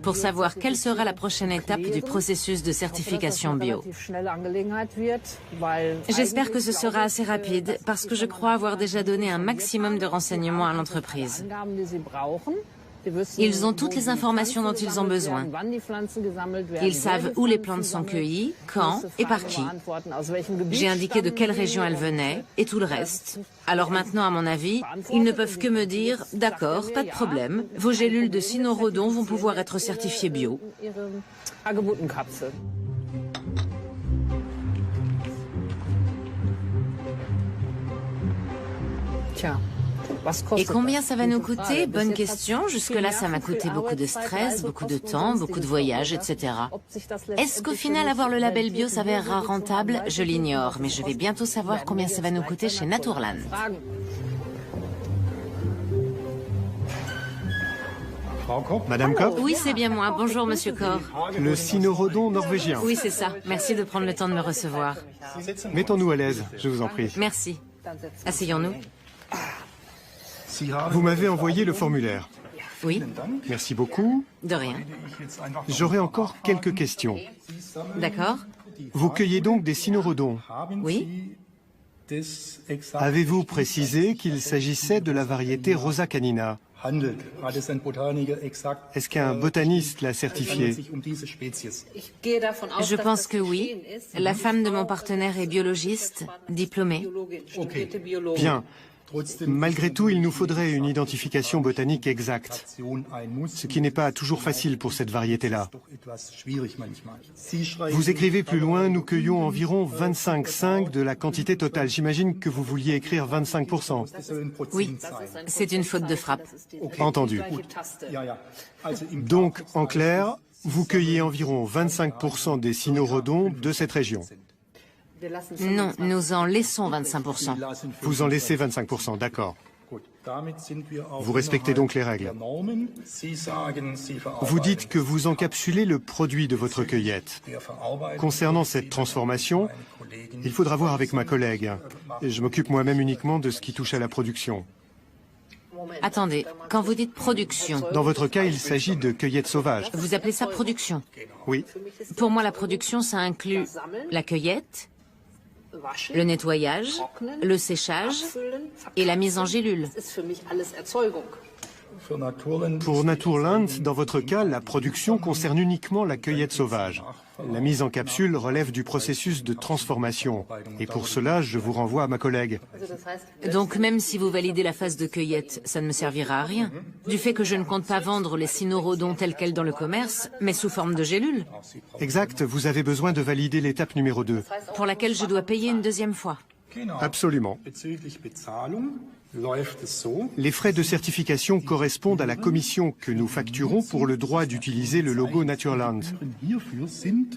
pour savoir quelle sera la prochaine étape du processus de certification bio. J'espère que ce sera assez rapide, parce que je crois avoir déjà donné un maximum de renseignements à l'entreprise. Ils ont toutes les informations dont ils ont besoin. Ils savent où les plantes sont cueillies, quand et par qui. J'ai indiqué de quelle région elles venaient et tout le reste. Alors maintenant, à mon avis, ils ne peuvent que me dire « D'accord, pas de problème, vos gélules de cynorhodon vont pouvoir être certifiées bio ». Et combien ça va nous coûter? Bonne question. Jusque-là, ça m'a coûté beaucoup de stress, beaucoup de temps, beaucoup de voyages, etc. Est-ce qu'au final, avoir le label bio s'avérera rentable? Je l'ignore, mais je vais bientôt savoir combien ça va nous coûter chez Naturland. Madame Kopp? Oui, c'est bien moi. Bonjour, Monsieur Kor. Le cynorhodon norvégien. Oui, c'est ça. Merci de prendre le temps de me recevoir. Mettons-nous à l'aise, je vous en prie. Merci. Asseyons-nous. Vous m'avez envoyé le formulaire. Oui. Merci beaucoup. De rien. J'aurais encore quelques questions. D'accord. Vous cueillez donc des cynorhodons? Oui. Avez-vous précisé qu'il s'agissait de la variété Rosa canina? Est-ce qu'un botaniste l'a certifié? Je pense que oui. La femme de mon partenaire est biologiste, diplômée. Bien. Malgré tout, il nous faudrait une identification botanique exacte, ce qui n'est pas toujours facile pour cette variété-là. Vous écrivez plus loin, nous cueillons environ 25,5 de la quantité totale. J'imagine que vous vouliez écrire 25%. Oui, c'est une faute de frappe. Entendu. Donc, en clair, vous cueillez environ 25% des cynorhodons de cette région. Non, nous en laissons 25%. Vous en laissez 25%, d'accord. Vous respectez donc les règles. Vous dites que vous encapsulez le produit de votre cueillette. Concernant cette transformation, il faudra voir avec ma collègue. Je m'occupe moi-même uniquement de ce qui touche à la production. Attendez, quand vous dites production... Dans votre cas, il s'agit de cueillette sauvage. Vous appelez ça production? Oui. Pour moi, la production, ça inclut la cueillette, le nettoyage, le séchage et la mise en gélule. Pour Naturland, dans votre cas, la production concerne uniquement la cueillette sauvage. La mise en capsule relève du processus de transformation. Et pour cela, je vous renvoie à ma collègue. Donc même si vous validez la phase de cueillette, ça ne me servira à rien. Du fait que je ne compte pas vendre les cynorhodons tels quels dans le commerce, mais sous forme de gélules. Exact, vous avez besoin de valider l'étape numéro 2. Pour laquelle je dois payer une deuxième fois. Absolument. Les frais de certification correspondent à la commission que nous facturons pour le droit d'utiliser le logo Naturland.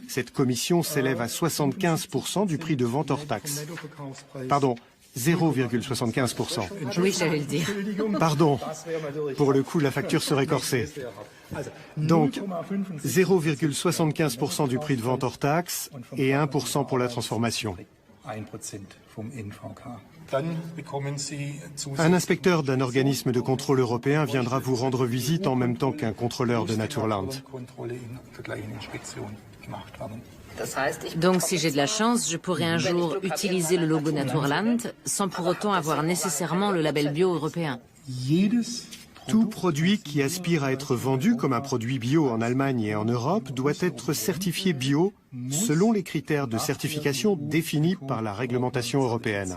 Cette commission s'élève à 75% du prix de vente hors taxe. Pardon, 0,75%. Oui, j'allais le dire. Pardon, pour le coup, la facture serait corsée. Donc, 0,75% du prix de vente hors taxe et 1% pour la transformation. Un inspecteur d'un organisme de contrôle européen viendra vous rendre visite en même temps qu'un contrôleur de Naturland. Donc si j'ai de la chance, je pourrai un jour utiliser le logo Naturland sans pour autant avoir nécessairement le label bio européen. Tout produit qui aspire à être vendu comme un produit bio en Allemagne et en Europe doit être certifié bio selon les critères de certification définis par la réglementation européenne.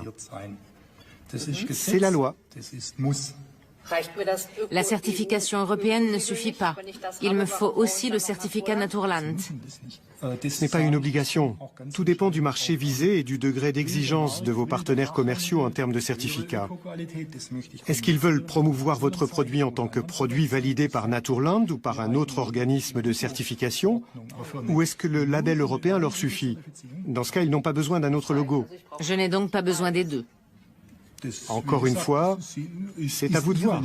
C'est la loi. La certification européenne ne suffit pas. Il me faut aussi le certificat Naturland. Ce n'est pas une obligation. Tout dépend du marché visé et du degré d'exigence de vos partenaires commerciaux en termes de certificats. Est-ce qu'ils veulent promouvoir votre produit en tant que produit validé par Naturland ou par un autre organisme de certification? Ou est-ce que le label européen leur suffit? Dans ce cas, ils n'ont pas besoin d'un autre logo. Je n'ai donc pas besoin des deux. Encore une fois, c'est à vous de voir.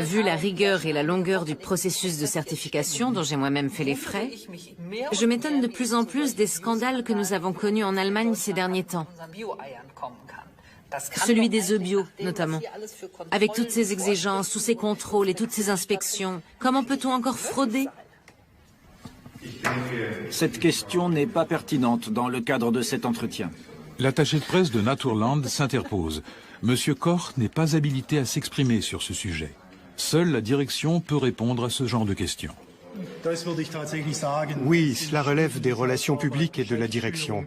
Vu la rigueur et la longueur du processus de certification dont j'ai moi-même fait les frais, je m'étonne de plus en plus des scandales que nous avons connus en Allemagne ces derniers temps. Celui des œufs bio, notamment. Avec toutes ces exigences, tous ces contrôles et toutes ces inspections, comment peut-on encore frauder ? Cette question n'est pas pertinente dans le cadre de cet entretien. L'attaché de presse de Naturland s'interpose. Monsieur Koch n'est pas habilité à s'exprimer sur ce sujet. Seule la direction peut répondre à ce genre de questions. Oui, cela relève des relations publiques et de la direction.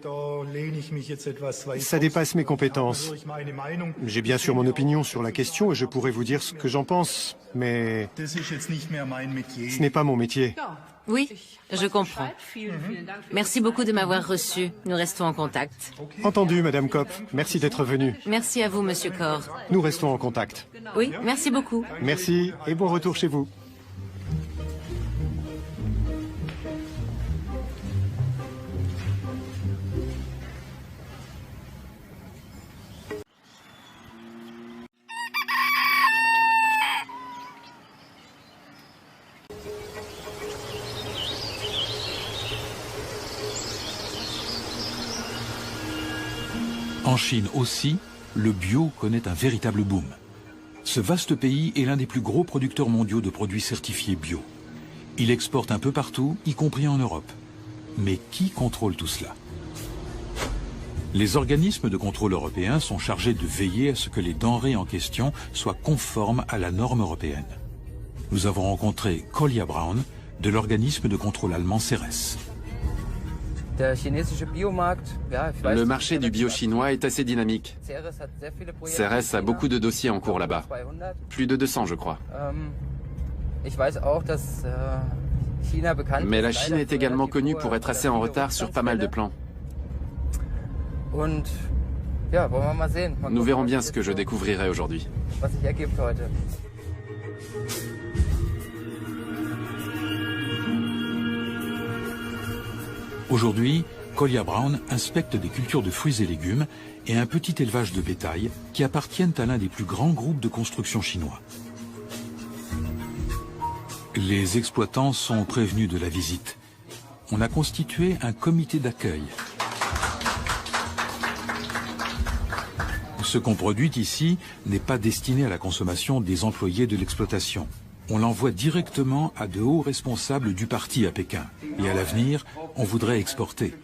Ça dépasse mes compétences. J'ai bien sûr mon opinion sur la question et je pourrais vous dire ce que j'en pense, mais ce n'est pas mon métier. Oui, je comprends. Merci beaucoup de m'avoir reçu. Nous restons en contact. Entendu, Madame Kopp. Merci d'être venue. Merci à vous, Monsieur Koch. Nous restons en contact. Oui, merci beaucoup. Merci et bon retour chez vous. En Chine aussi, le bio connaît un véritable boom. Ce vaste pays est l'un des plus gros producteurs mondiaux de produits certifiés bio. Il exporte un peu partout, y compris en Europe. Mais qui contrôle tout cela? Les organismes de contrôle européens sont chargés de veiller à ce que les denrées en question soient conformes à la norme européenne. Nous avons rencontré Kolja Braun de l'organisme de contrôle allemand Ceres. Le marché du bio chinois est assez dynamique. Ceres a beaucoup de dossiers en cours là-bas. Plus de 200, je crois. Mais la Chine est également connue pour être assez en retard sur pas mal de plans. Nous verrons bien ce que je découvrirai aujourd'hui. Aujourd'hui, Kolja Braun inspecte des cultures de fruits et légumes et un petit élevage de bétail qui appartiennent à l'un des plus grands groupes de construction chinois. Les exploitants sont prévenus de la visite. On a constitué un comité d'accueil. Ce qu'on produit ici n'est pas destiné à la consommation des employés de l'exploitation. On l'envoie directement à de hauts responsables du parti à Pékin. Et à l'avenir, on voudrait exporter.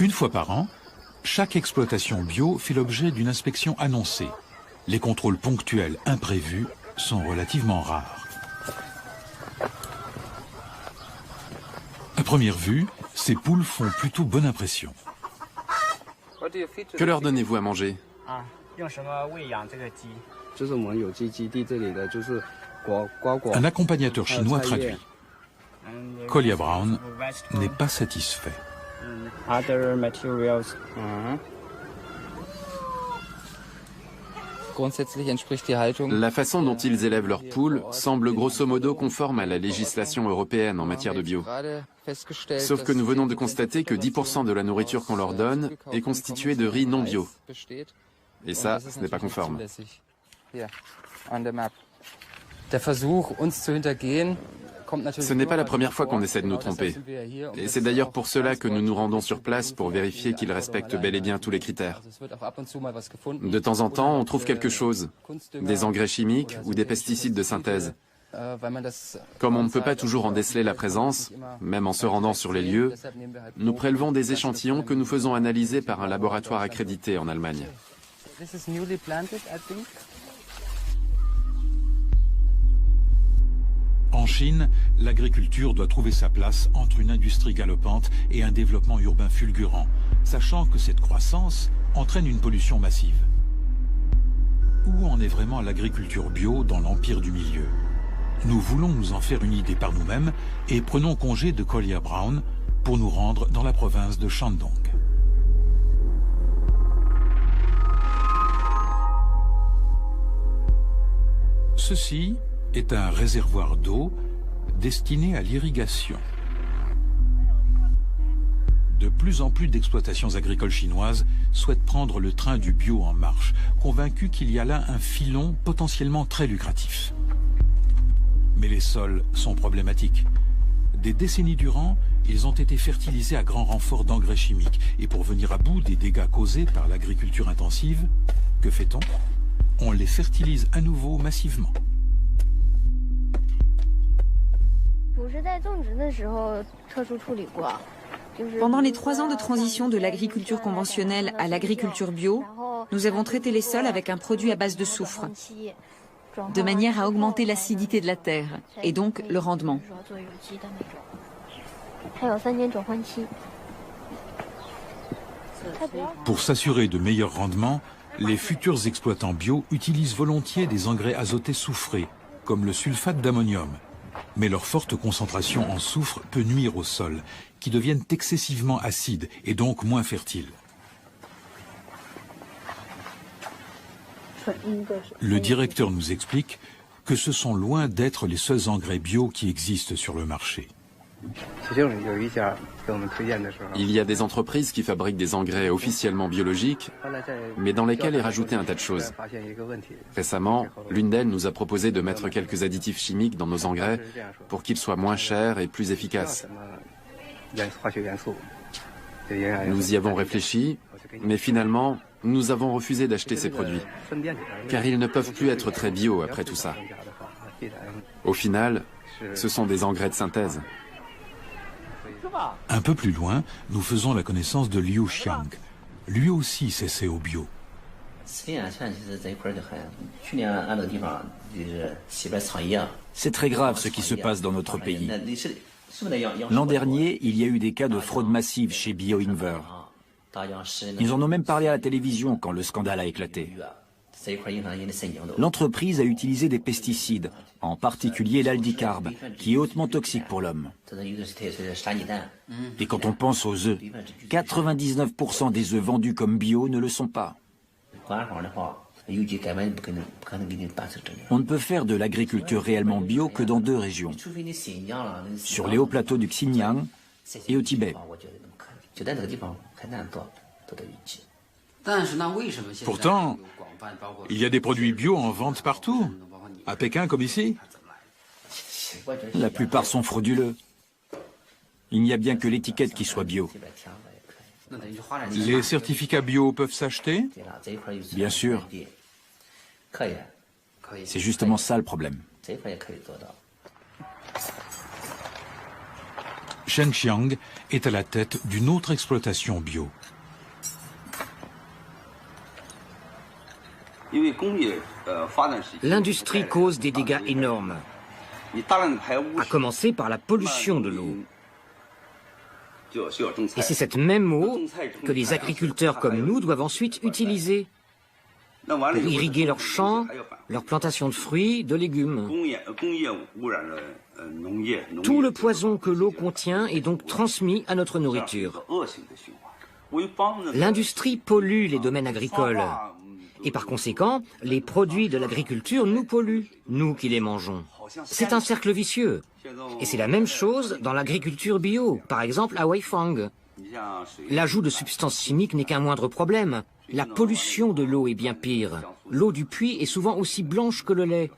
Une fois par an, chaque exploitation bio fait l'objet d'une inspection annoncée. Les contrôles ponctuels imprévus sont relativement rares. À première vue, ces poules font plutôt bonne impression. Que leur donnez-vous à manger ? Un accompagnateur chinois traduit. Kolja Braun n'est pas satisfait. La façon dont ils élèvent leurs poules semble grosso modo conforme à la législation européenne en matière de bio. Sauf que nous venons de constater que 10% de la nourriture qu'on leur donne est constituée de riz non bio. Et ça, ce n'est pas conforme. Ce n'est pas la première fois qu'on essaie de nous tromper. Et c'est d'ailleurs pour cela que nous nous rendons sur place pour vérifier qu'ils respectent bel et bien tous les critères. De temps en temps, on trouve quelque chose, des engrais chimiques ou des pesticides de synthèse. Comme on ne peut pas toujours en déceler la présence, même en se rendant sur les lieux, nous prélevons des échantillons que nous faisons analyser par un laboratoire accrédité en Allemagne. En Chine, l'agriculture doit trouver sa place entre une industrie galopante et un développement urbain fulgurant, sachant que cette croissance entraîne une pollution massive. Où en est vraiment l'agriculture bio dans l'empire du milieu? Nous voulons nous en faire une idée par nous-mêmes et prenons congé de Kolja Braun pour nous rendre dans la province de Shandong. Ceci est un réservoir d'eau destiné à l'irrigation. De plus en plus d'exploitations agricoles chinoises souhaitent prendre le train du bio en marche, convaincus qu'il y a là un filon potentiellement très lucratif. Mais les sols sont problématiques. Des décennies durant, ils ont été fertilisés à grand renfort d'engrais chimiques. Et pour venir à bout des dégâts causés par l'agriculture intensive, que fait-on? On les fertilise à nouveau massivement. Pendant les 3 ans de transition de l'agriculture conventionnelle à l'agriculture bio, nous avons traité les sols avec un produit à base de soufre, de manière à augmenter l'acidité de la terre et donc le rendement. Pour s'assurer de meilleurs rendements, les futurs exploitants bio utilisent volontiers des engrais azotés soufrés, comme le sulfate d'ammonium. Mais leur forte concentration en soufre peut nuire aux sols, qui deviennent excessivement acides et donc moins fertiles. Le directeur nous explique que ce sont loin d'être les seuls engrais bio qui existent sur le marché. Il y a des entreprises qui fabriquent des engrais officiellement biologiques, mais dans lesquels est rajouté un tas de choses. Récemment, l'une d'elles nous a proposé de mettre quelques additifs chimiques dans nos engrais pour qu'ils soient moins chers et plus efficaces. Nous y avons réfléchi, mais finalement, nous avons refusé d'acheter ces produits, car ils ne peuvent plus être très bio après tout ça. Au final, ce sont des engrais de synthèse. Un peu plus loin, nous faisons la connaissance de Liu Xiang. Lui aussi s'essaie au bio. C'est très grave ce qui se passe dans notre pays. L'an dernier, il y a eu des cas de fraude massive chez BioInver. Ils en ont même parlé à la télévision quand le scandale a éclaté. L'entreprise a utilisé des pesticides, en particulier l'aldicarbe, qui est hautement toxique pour l'homme. Et quand on pense aux œufs, 99% des œufs vendus comme bio ne le sont pas. On ne peut faire de l'agriculture réellement bio que dans 2 régions, sur les hauts plateaux du Xinjiang et au Tibet. Pourtant, il y a des produits bio en vente partout, à Pékin comme ici. La plupart sont frauduleux. Il n'y a bien que l'étiquette qui soit bio. Les certificats bio peuvent s'acheter? Bien sûr. C'est justement ça le problème. Shen Xiang est à la tête d'une autre exploitation bio. L'industrie cause des dégâts énormes, à commencer par la pollution de l'eau. Et c'est cette même eau que les agriculteurs comme nous doivent ensuite utiliser pour irriguer leurs champs, leurs plantations de fruits, de légumes. Tout le poison que l'eau contient est donc transmis à notre nourriture. L'industrie pollue les domaines agricoles. Et par conséquent, les produits de l'agriculture nous polluent, nous qui les mangeons. C'est un cercle vicieux. Et c'est la même chose dans l'agriculture bio, par exemple à Weifang. L'ajout de substances chimiques n'est qu'un moindre problème. La pollution de l'eau est bien pire. L'eau du puits est souvent aussi blanche que le lait.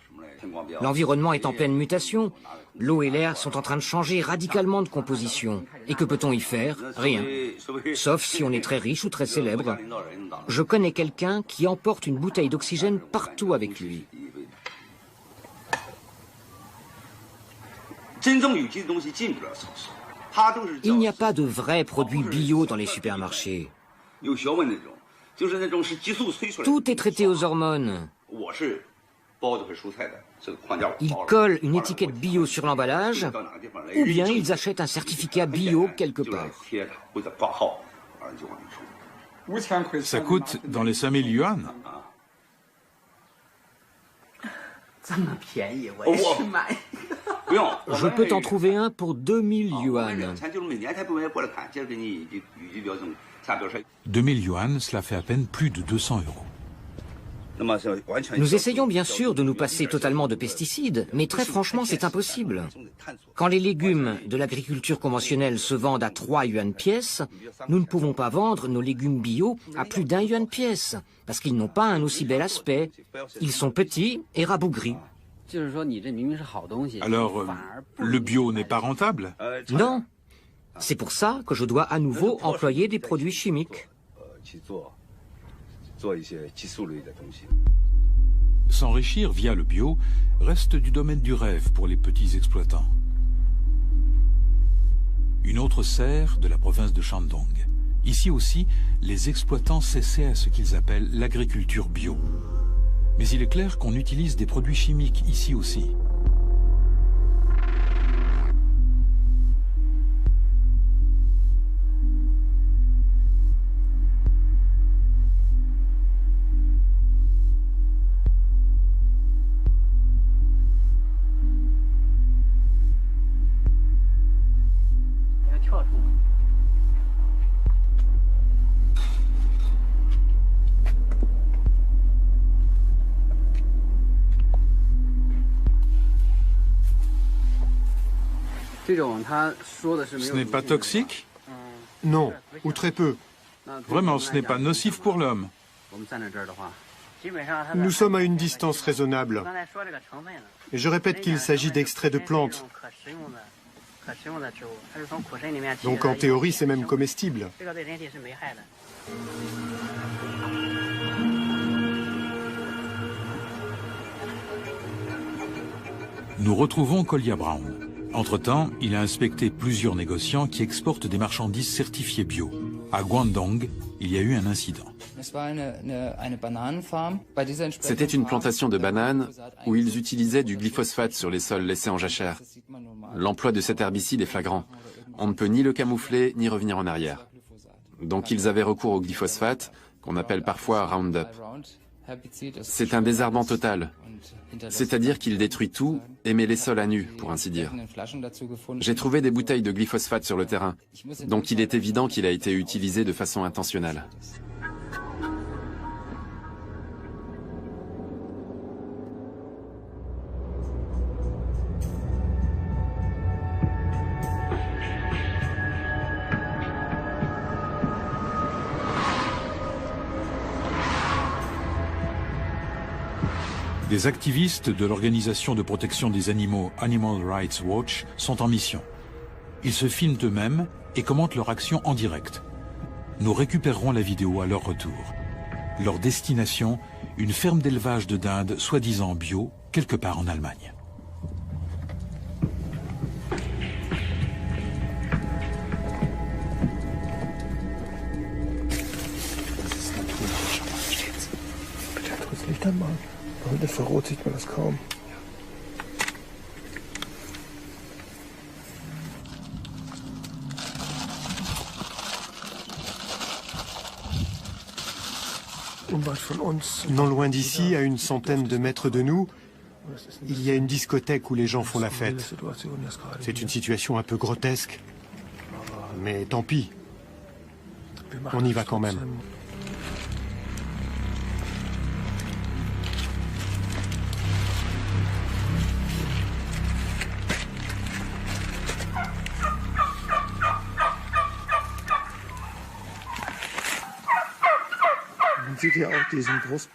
L'environnement est en pleine mutation. L'eau et l'air sont en train de changer radicalement de composition. Et que peut-on y faire? Rien. Sauf si on est très riche ou très célèbre. Je connais quelqu'un qui emporte une bouteille d'oxygène partout avec lui. Il n'y a pas de vrais produits bio dans les supermarchés. Tout est traité aux hormones. Ils collent une étiquette bio sur l'emballage, ou bien ils achètent un certificat bio quelque part. Ça coûte dans les 5000 yuan. Je peux t'en trouver un pour 2000 yuan. 2000 yuan, cela fait à peine plus de 200 €. Nous essayons bien sûr de nous passer totalement de pesticides, mais très franchement, c'est impossible. Quand les légumes de l'agriculture conventionnelle se vendent à 3 yuan pièce, nous ne pouvons pas vendre nos légumes bio à plus d'1 yuan pièce, parce qu'ils n'ont pas un aussi bel aspect. Ils sont petits et rabougris. Alors, le bio n'est pas rentable? Non. C'est pour ça que je dois à nouveau employer des produits chimiques. S'enrichir via le bio reste du domaine du rêve pour les petits exploitants. Une autre serre de la province de Shandong. Ici aussi, les exploitants s'essaient à ce qu'ils appellent l'agriculture bio. Mais il est clair qu'on utilise des produits chimiques ici aussi. Ce n'est pas toxique? Non, ou très peu. Vraiment, ce n'est pas nocif pour l'homme? Nous sommes à une distance raisonnable. Et je répète qu'il s'agit d'extraits de plantes. Donc en théorie, c'est même comestible. Nous retrouvons Collier Brown. Entre-temps, il a inspecté plusieurs négociants qui exportent des marchandises certifiées bio. À Guangdong, il y a eu un incident. C'était une plantation de bananes où ils utilisaient du glyphosate sur les sols laissés en jachère. L'emploi de cet herbicide est flagrant. On ne peut ni le camoufler ni revenir en arrière. Donc ils avaient recours au glyphosate, qu'on appelle parfois Roundup. C'est un désherbant total, c'est-à-dire qu'il détruit tout et met les sols à nu, pour ainsi dire. J'ai trouvé des bouteilles de glyphosate sur le terrain, donc il est évident qu'il a été utilisé de façon intentionnelle. Des activistes de l'organisation de protection des animaux Animal Rights Watch sont en mission. Ils se filment eux-mêmes et commentent leur action en direct. Nous récupérerons la vidéo à leur retour. Leur destination, une ferme d'élevage de dindes soi-disant bio, quelque part en Allemagne. Mit Infrarot sieht man das kaum. Non loin d'ici, à une centaine de mètres de nous, il y a une discothèque où les gens font la fête. C'est une situation un peu grotesque, mais tant pis. On y va quand même.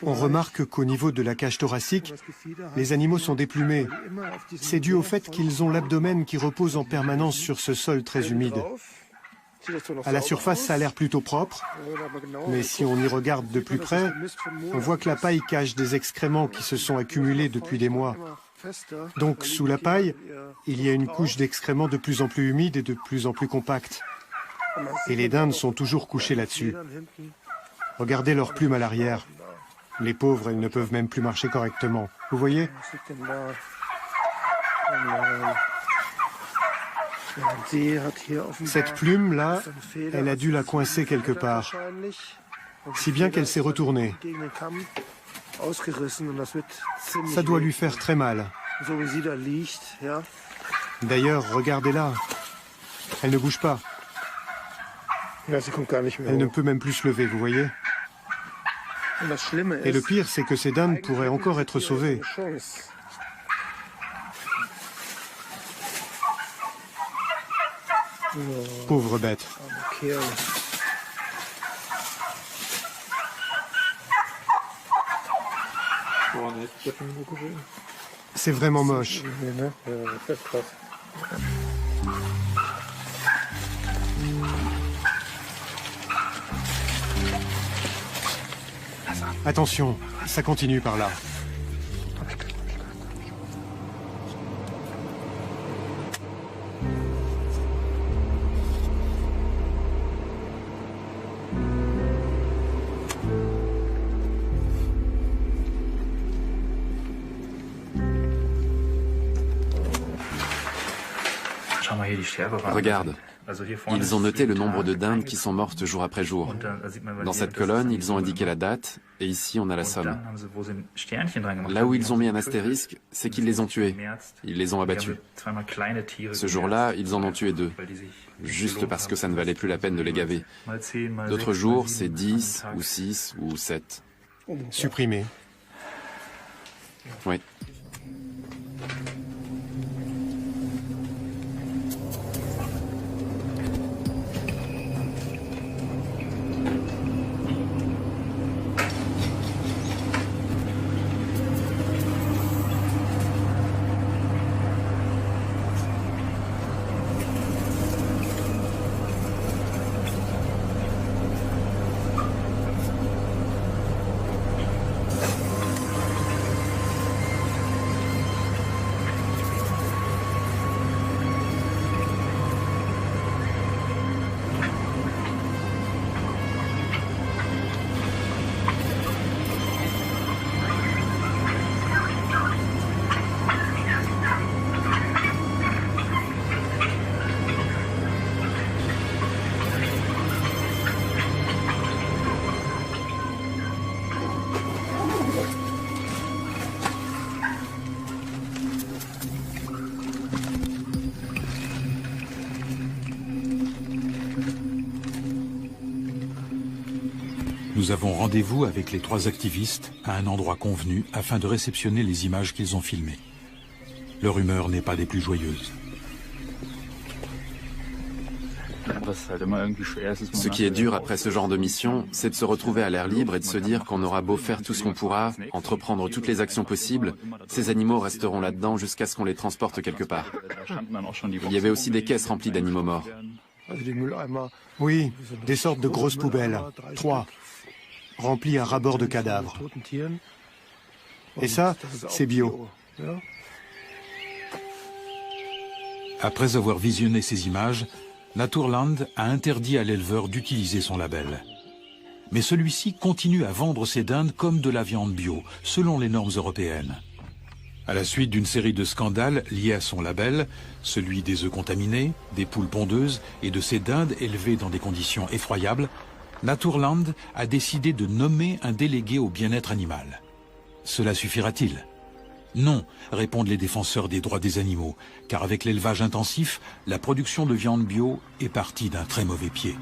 On remarque qu'au niveau de la cage thoracique, les animaux sont déplumés. C'est dû au fait qu'ils ont l'abdomen qui repose en permanence sur ce sol très humide. À la surface, ça a l'air plutôt propre, mais si on y regarde de plus près, on voit que la paille cache des excréments qui se sont accumulés depuis des mois. Donc, sous la paille, il y a une couche d'excréments de plus en plus humide et de plus en plus compacte. Et les dindes sont toujours couchées là-dessus. Regardez leurs plumes à l'arrière. Les pauvres, elles ne peuvent même plus marcher correctement. Vous voyez ? Cette plume-là, elle a dû la coincer quelque part, si bien qu'elle s'est retournée. Ça doit lui faire très mal. D'ailleurs, regardez-la. Elle ne bouge pas. Elle ne peut même plus se lever, vous voyez ? Et le pire, c'est que ces dindes pourraient encore être sauvées. Pauvre bête. C'est vraiment moche. Attention, ça continue par là. Regarde, ils ont noté le nombre de dindes qui sont mortes jour après jour. Dans cette colonne, ils ont indiqué la date, et ici, on a la somme. Là où ils ont mis un astérisque, c'est qu'ils les ont tués. Ils les ont abattus. Ce jour-là, ils en ont tué 2, juste parce que ça ne valait plus la peine de les gaver. D'autres jours, c'est 10, ou 6, ou 7. Supprimé. Oui. Nous avons rendez-vous avec les 3 activistes à un endroit convenu afin de réceptionner les images qu'ils ont filmées. Leur humeur n'est pas des plus joyeuses. Ce qui est dur après ce genre de mission, c'est de se retrouver à l'air libre et de se dire qu'on aura beau faire tout ce qu'on pourra, entreprendre toutes les actions possibles, ces animaux resteront là-dedans jusqu'à ce qu'on les transporte quelque part. Il y avait aussi des caisses remplies d'animaux morts. Oui, des sortes de grosses poubelles. 3. Remplies à ras-bord de cadavres. Et ça, c'est bio. Après avoir visionné ces images, Naturland a interdit à l'éleveur d'utiliser son label. Mais celui-ci continue à vendre ses dindes comme de la viande bio, selon les normes européennes. À la suite d'une série de scandales liés à son label, celui des œufs contaminés, des poules pondeuses et de ces dindes élevées dans des conditions effroyables, Naturland a décidé de nommer un délégué au bien-être animal. Cela suffira-t-il? Non, répondent les défenseurs des droits des animaux, car avec l'élevage intensif, la production de viande bio est partie d'un très mauvais pied.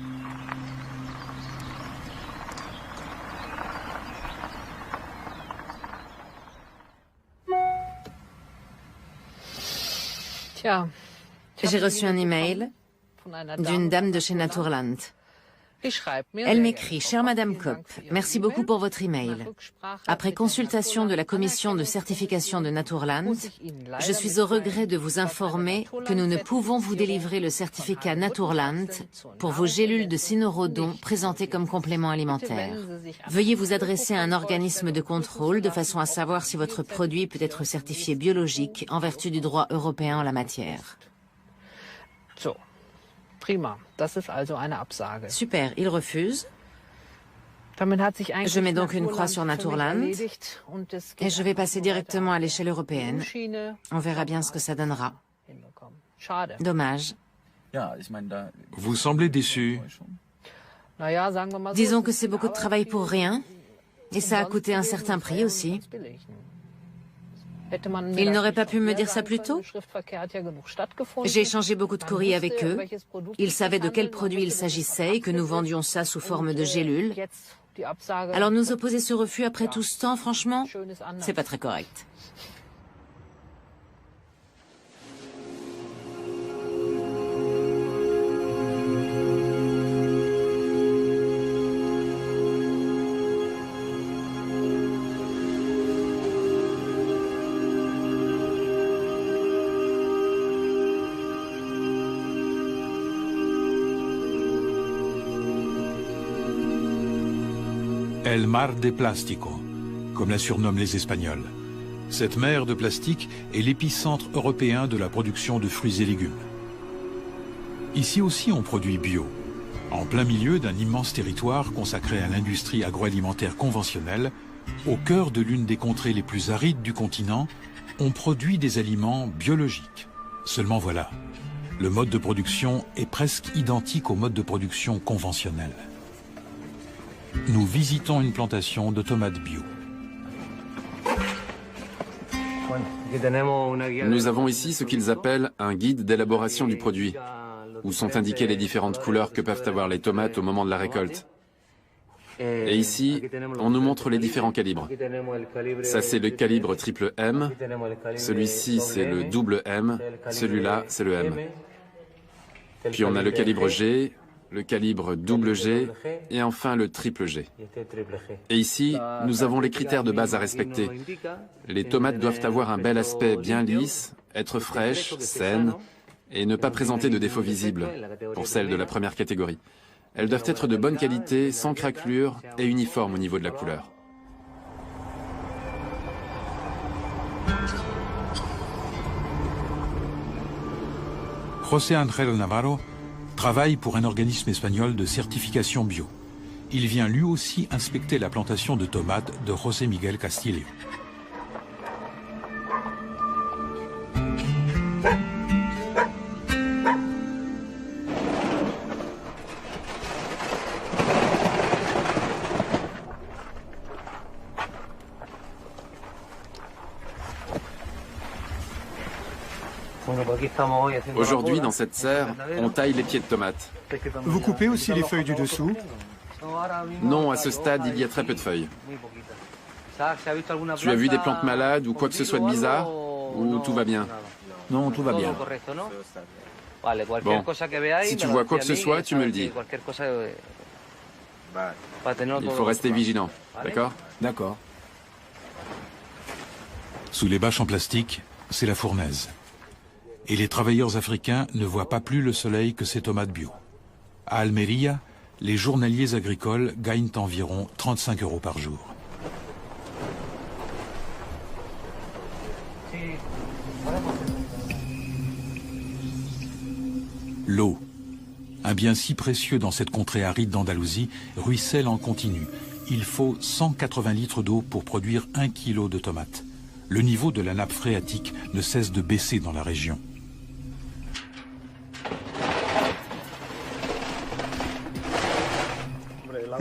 J'ai reçu un email d'une dame de chez Naturland. Elle m'écrit « Chère Madame Kopp, merci beaucoup pour votre email. Après consultation de la commission de certification de Naturland, je suis au regret de vous informer que nous ne pouvons vous délivrer le certificat Naturland pour vos gélules de cynorhodon présentées comme complément alimentaire. Veuillez vous adresser à un organisme de contrôle de façon à savoir si votre produit peut être certifié biologique en vertu du droit européen en la matière. » Super, il refuse. Je mets donc une croix sur Naturland et je vais passer directement à l'échelle européenne. On verra bien ce que ça donnera. Dommage. Vous semblez déçu. Disons que c'est beaucoup de travail pour rien et ça a coûté un certain prix aussi. Ils n'auraient pas pu me dire ça plus tôt? J'ai échangé beaucoup de courriers avec eux. Ils savaient de quel produit il s'agissait et que nous vendions ça sous forme de gélules. Alors nous opposer ce refus après tout ce temps, franchement, c'est pas très correct. El Mar de Plástico, comme la surnomment les Espagnols. Cette mer de plastique est l'épicentre européen de la production de fruits et légumes. Ici aussi on produit bio, en plein milieu d'un immense territoire consacré à l'industrie agroalimentaire conventionnelle, au cœur de l'une des contrées les plus arides du continent, on produit des aliments biologiques. Seulement voilà, le mode de production est presque identique au mode de production conventionnel. Nous visitons une plantation de tomates bio. Nous avons ici ce qu'ils appellent un guide d'élaboration du produit, où sont indiquées les différentes couleurs que peuvent avoir les tomates au moment de la récolte. Et ici, on nous montre les différents calibres. Ça, c'est le calibre triple M, celui-ci, c'est le double M, celui-là, c'est le M. Puis on a le calibre G, le calibre double G et enfin le triple G. Et ici, nous avons les critères de base à respecter. Les tomates doivent avoir un bel aspect bien lisse, être fraîches, saines et ne pas présenter de défauts visibles, pour celles de la première catégorie. Elles doivent être de bonne qualité, sans craquelure et uniformes au niveau de la couleur. José Ángel Navarro travaille pour un organisme espagnol de certification bio. Il vient lui aussi inspecter la plantation de tomates de José Miguel Castillo. Aujourd'hui, dans cette serre, on taille les pieds de tomates. Vous coupez aussi les feuilles du dessous? Non, à ce stade, il y a très peu de feuilles. Tu as vu des plantes malades ou quoi que ce soit de bizarre? Ou tout va bien? Non, tout va bien. Bon, si tu vois quoi que ce soit, tu me le dis. Il faut rester vigilant, d'accord? D'accord. Sous les bâches en plastique, c'est la fournaise. Et les travailleurs africains ne voient pas plus le soleil que ces tomates bio. À Almeria, les journaliers agricoles gagnent environ 35 € par jour. L'eau, un bien si précieux dans cette contrée aride d'Andalousie, ruisselle en continu. Il faut 180 litres d'eau pour produire 1 kilo de tomates. Le niveau de la nappe phréatique ne cesse de baisser dans la région.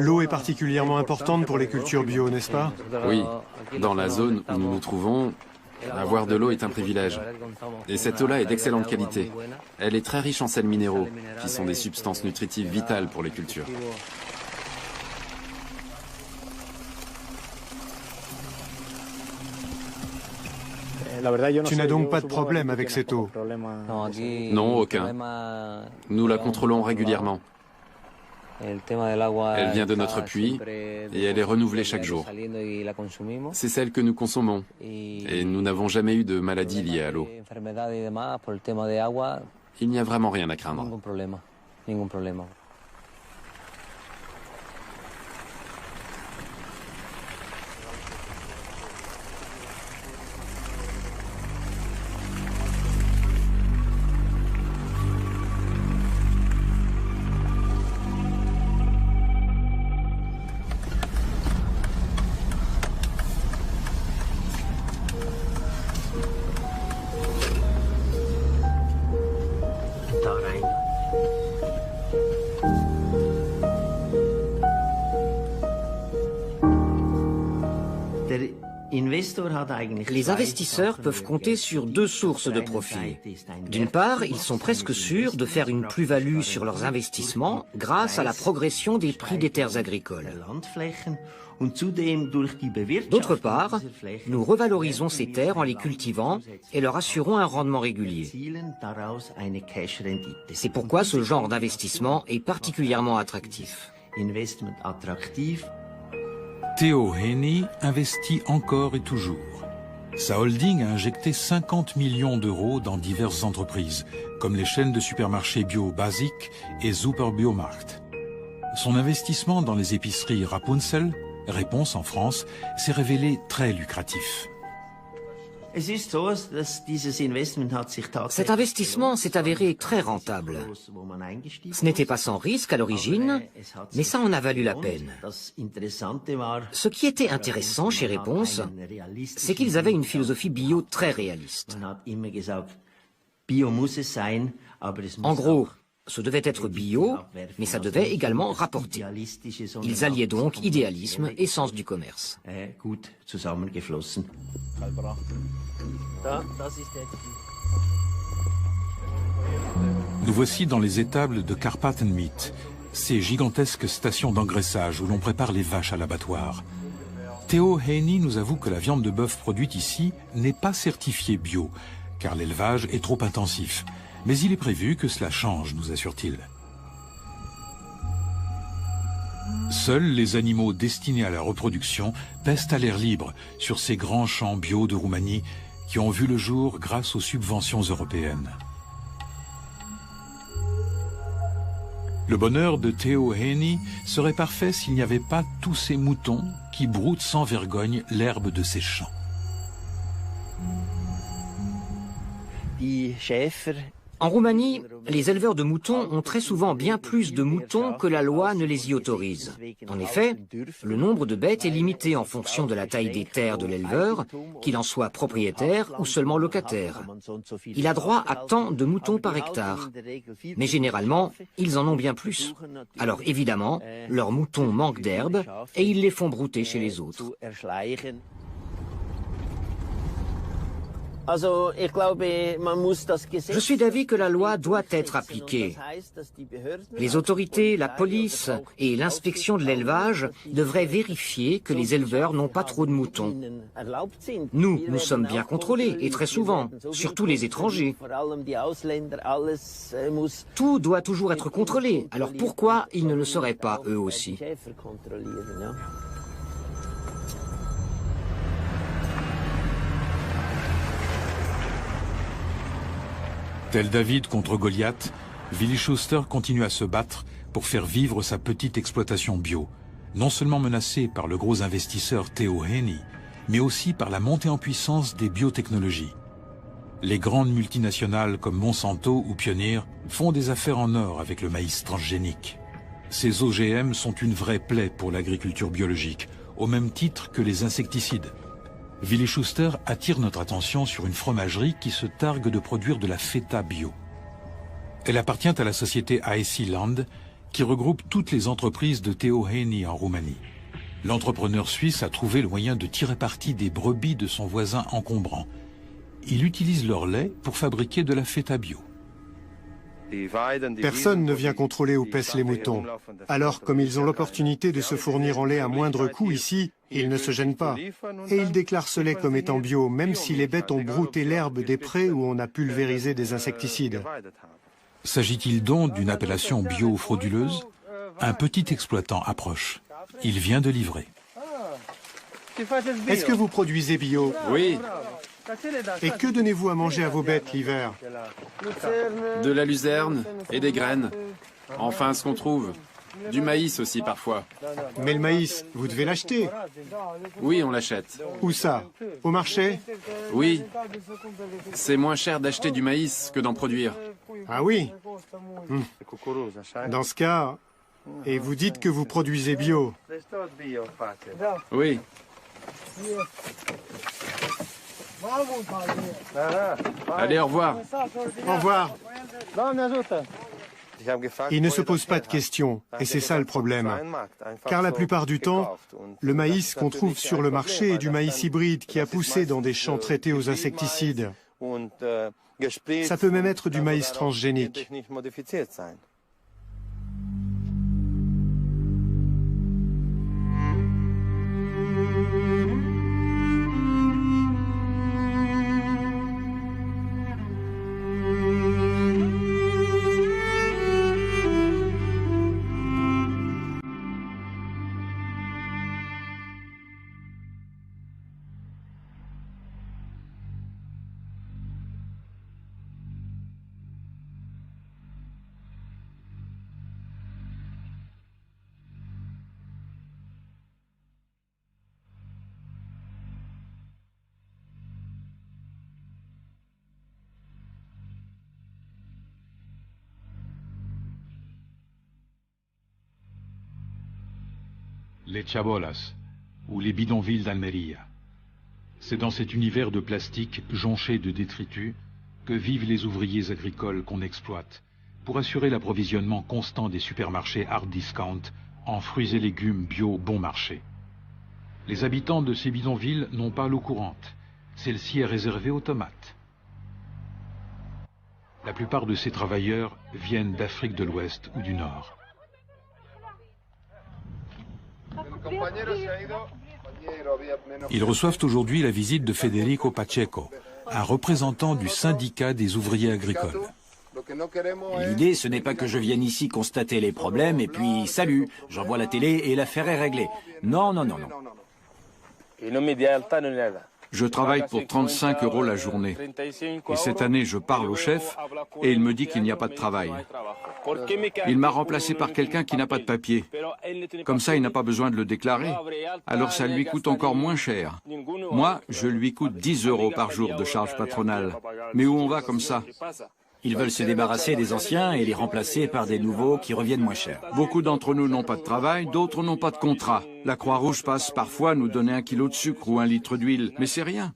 L'eau est particulièrement importante pour les cultures bio, n'est-ce pas? Oui, dans la zone où nous nous trouvons, avoir de l'eau est un privilège. Et cette eau-là est d'excellente qualité. Elle est très riche en sels minéraux, qui sont des substances nutritives vitales pour les cultures. Tu n'as donc pas de problème avec cette eau? Non, aucun. Nous la contrôlons régulièrement. Elle vient de notre puits et elle est renouvelée chaque jour. C'est celle que nous consommons et nous n'avons jamais eu de maladie liée à l'eau. Il n'y a vraiment rien à craindre. Les investisseurs peuvent compter sur deux sources de profit. D'une part, ils sont presque sûrs de faire une plus-value sur leurs investissements grâce à la progression des prix des terres agricoles. D'autre part, nous revalorisons ces terres en les cultivant et leur assurons un rendement régulier. C'est pourquoi ce genre d'investissement est particulièrement attractif. Theo Henny investit encore et toujours. Sa holding a injecté 50 millions d'euros dans diverses entreprises, comme les chaînes de supermarchés bio Basic et Super Biomarkt. Son investissement dans les épiceries Rapunzel, Réponse en France, s'est révélé très lucratif. Cet investissement s'est avéré très rentable. Ce n'était pas sans risque à l'origine, mais ça en a valu la peine. Ce qui était intéressant chez Réponse, c'est qu'ils avaient une philosophie bio très réaliste. En gros, ce devait être bio, mais ça devait également rapporter. Ils alliaient donc idéalisme et sens du commerce. Nous voici dans les étables de Karpatenmeet, ces gigantesques stations d'engraissage où l'on prépare les vaches à l'abattoir. Theo Henny nous avoue que la viande de bœuf produite ici n'est pas certifiée bio, car l'élevage est trop intensif. Mais il est prévu que cela change, nous assure-t-il. Seuls les animaux destinés à la reproduction pèsent à l'air libre sur ces grands champs bio de Roumanie qui ont vu le jour grâce aux subventions européennes. Le bonheur de Theo Henny serait parfait s'il n'y avait pas tous ces moutons qui broutent sans vergogne l'herbe de ces champs. En Roumanie, les éleveurs de moutons ont très souvent bien plus de moutons que la loi ne les y autorise. En effet, le nombre de bêtes est limité en fonction de la taille des terres de l'éleveur, qu'il en soit propriétaire ou seulement locataire. Il a droit à tant de moutons par hectare. Mais généralement, ils en ont bien plus. Alors évidemment, leurs moutons manquent d'herbe et ils les font brouter chez les autres. Je suis d'avis que la loi doit être appliquée. Les autorités, la police et l'inspection de l'élevage devraient vérifier que les éleveurs n'ont pas trop de moutons. Nous sommes bien contrôlés, et très souvent, surtout les étrangers. Tout doit toujours être contrôlé, alors pourquoi ils ne le seraient pas eux aussi ? Tel David contre Goliath, Willi Schuster continue à se battre pour faire vivre sa petite exploitation bio, non seulement menacée par le gros investisseur Theo Henny, mais aussi par la montée en puissance des biotechnologies. Les grandes multinationales comme Monsanto ou Pioneer font des affaires en or avec le maïs transgénique. Ces OGM sont une vraie plaie pour l'agriculture biologique, au même titre que les insecticides. Willi Schuster attire notre attention sur une fromagerie qui se targue de produire de la feta bio. Elle appartient à la société ASI Land, qui regroupe toutes les entreprises de Theo Henny en Roumanie. L'entrepreneur suisse a trouvé le moyen de tirer parti des brebis de son voisin encombrant. Il utilise leur lait pour fabriquer de la feta bio. Personne ne vient contrôler où pèsent les moutons. Alors, comme ils ont l'opportunité de se fournir en lait à moindre coût ici, ils ne se gênent pas. Et ils déclarent ce lait comme étant bio, même si les bêtes ont brouté l'herbe des prés où on a pulvérisé des insecticides. S'agit-il donc d'une appellation bio frauduleuse? Un petit exploitant approche. Il vient de livrer. Est-ce que vous produisez bio? Oui. Et que donnez-vous à manger à vos bêtes l'hiver? De la luzerne et des graines. Enfin, ce qu'on trouve. Du maïs aussi parfois. Mais le maïs, vous devez l'acheter. Oui, on l'achète. Où ça? Au marché? Oui. C'est moins cher d'acheter du maïs que d'en produire. Ah oui. Dans ce cas, et vous dites que vous produisez bio? Oui. Allez, au revoir. Au revoir. Ils ne se posent pas de questions, et c'est ça le problème. Car la plupart du temps, le maïs qu'on trouve sur le marché est du maïs hybride qui a poussé dans des champs traités aux insecticides. Ça peut même être du maïs transgénique. Les chabolas, ou les bidonvilles d'Almeria. C'est dans cet univers de plastique jonché de détritus que vivent les ouvriers agricoles qu'on exploite pour assurer l'approvisionnement constant des supermarchés hard discount en fruits et légumes bio bon marché. Les habitants de ces bidonvilles n'ont pas l'eau courante. Celle-ci est réservée aux tomates. La plupart de ces travailleurs viennent d'Afrique de l'Ouest ou du Nord. Ils reçoivent aujourd'hui la visite de Federico Pacheco, un représentant du syndicat des ouvriers agricoles. L'idée, ce n'est pas que je vienne ici constater les problèmes et puis salut, j'envoie la télé et l'affaire est réglée. Non, non, non, non. Je travaille pour 35 € la journée. Et cette année, je parle au chef et il me dit qu'il n'y a pas de travail. Il m'a remplacé par quelqu'un qui n'a pas de papier. Comme ça, il n'a pas besoin de le déclarer. Alors ça lui coûte encore moins cher. Moi, je lui coûte 10 € par jour de charge patronale. Mais où on va comme ça? Ils veulent se débarrasser des anciens et les remplacer par des nouveaux qui reviennent moins cher. Beaucoup d'entre nous n'ont pas de travail, d'autres n'ont pas de contrat. La Croix-Rouge passe parfois nous donner 1 kilo de sucre ou 1 litre d'huile, mais c'est rien.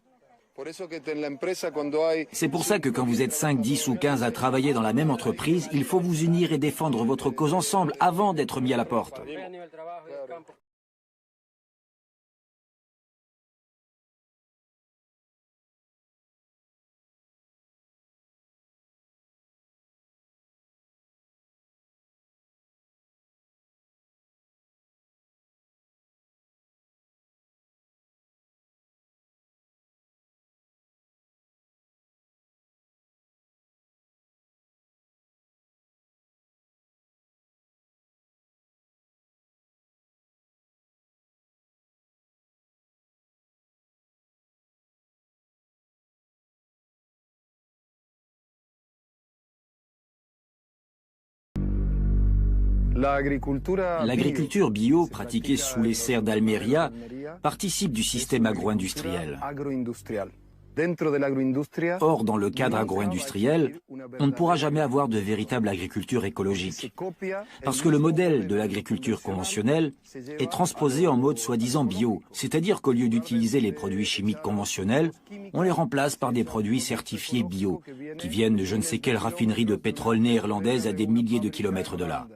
C'est pour ça que quand vous êtes 5, 10 ou 15 à travailler dans la même entreprise, il faut vous unir et défendre votre cause ensemble avant d'être mis à la porte. L'agriculture bio pratiquée sous les serres d'Almeria participe du système agro-industriel. Or, dans le cadre agro-industriel, on ne pourra jamais avoir de véritable agriculture écologique. Parce que le modèle de l'agriculture conventionnelle est transposé en mode soi-disant bio, c'est-à-dire qu'au lieu d'utiliser les produits chimiques conventionnels, on les remplace par des produits certifiés bio, qui viennent de je ne sais quelle raffinerie de pétrole néerlandaise à des milliers de kilomètres de là.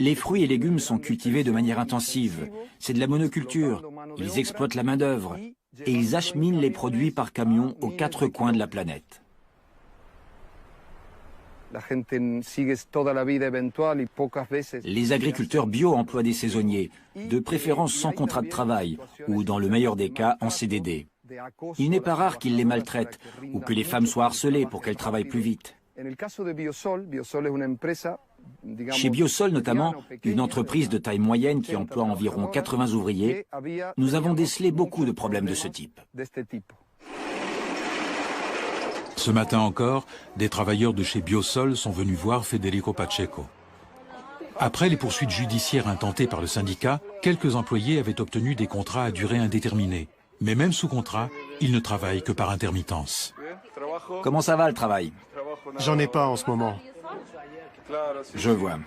Les fruits et légumes sont cultivés de manière intensive. C'est de la monoculture. Ils exploitent la main-d'œuvre et ils acheminent les produits par camion aux 4 coins de la planète. Les agriculteurs bio emploient des saisonniers, de préférence sans contrat de travail ou, dans le meilleur des cas, en CDD. Il n'est pas rare qu'ils les maltraitent ou que les femmes soient harcelées pour qu'elles travaillent plus vite. Chez Biosol notamment, une entreprise de taille moyenne qui emploie environ 80 ouvriers, nous avons décelé beaucoup de problèmes de ce type. Ce matin encore, des travailleurs de chez Biosol sont venus voir Federico Pacheco. Après les poursuites judiciaires intentées par le syndicat, quelques employés avaient obtenu des contrats à durée indéterminée. Mais même sous contrat, ils ne travaillent que par intermittence. Comment ça va le travail? J'en ai pas en ce moment. Je vois.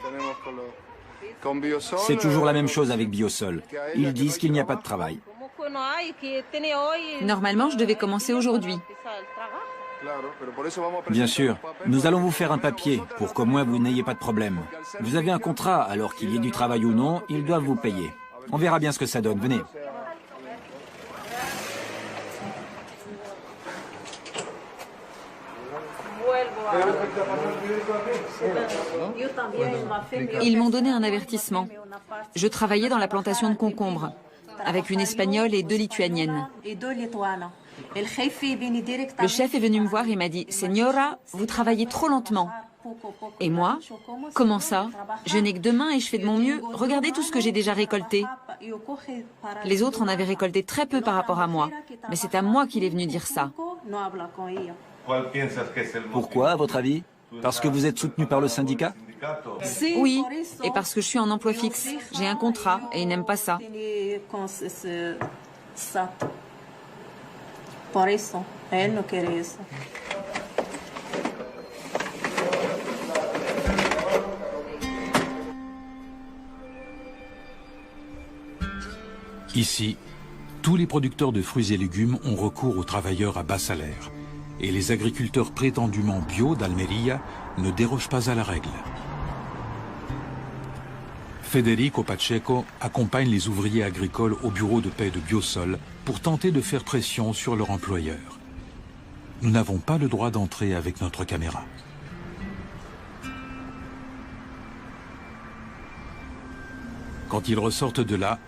C'est toujours la même chose avec Biosol. Ils disent qu'il n'y a pas de travail. Normalement, je devais commencer aujourd'hui. Bien sûr. Nous allons vous faire un papier pour qu'au moins vous n'ayez pas de problème. Vous avez un contrat, alors qu'il y ait du travail ou non, ils doivent vous payer. On verra bien ce que ça donne. Venez. Ils m'ont donné un avertissement. Je travaillais dans la plantation de concombres, avec une Espagnole et 2 Lituaniennes. Le chef est venu me voir et m'a dit « Señora, vous travaillez trop lentement ». Et moi, comment ça? Je n'ai que 2 mains et je fais de mon mieux. Regardez tout ce que j'ai déjà récolté. Les autres en avaient récolté très peu par rapport à moi. Mais c'est à moi qu'il est venu dire ça. Pourquoi, à votre avis? Parce que vous êtes soutenu par le syndicat? Oui, et parce que je suis en emploi fixe. J'ai un contrat et ils n'aiment pas ça. Ici, tous les producteurs de fruits et légumes ont recours aux travailleurs à bas salaire. Et les agriculteurs prétendument bio d'Almeria ne dérogent pas à la règle. Federico Pacheco accompagne les ouvriers agricoles au bureau de paie de Biosol pour tenter de faire pression sur leur employeur. Nous n'avons pas le droit d'entrer avec notre caméra. Quand ils ressortent de là,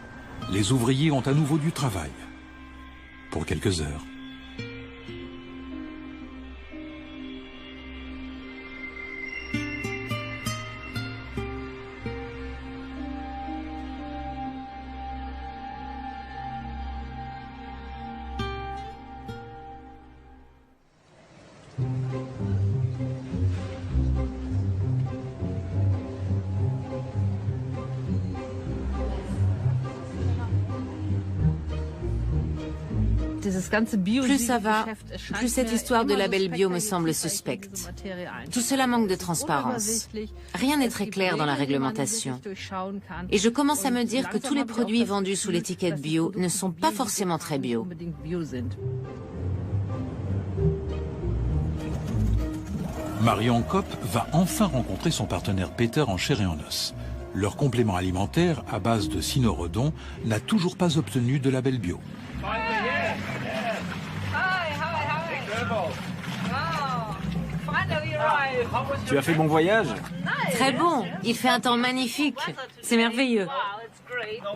les ouvriers ont à nouveau du travail. Pour quelques heures. Plus ça va, plus cette histoire de label bio me semble suspecte. Tout cela manque de transparence. Rien n'est très clair dans la réglementation. Et je commence à me dire que tous les produits vendus sous l'étiquette bio ne sont pas forcément très bio. Marion Kopp va enfin rencontrer son partenaire Peter en chair et en os. Leur complément alimentaire à base de cynorhodon n'a toujours pas obtenu de label bio. Tu as fait bon voyage? Très bon, il fait un temps magnifique. C'est merveilleux.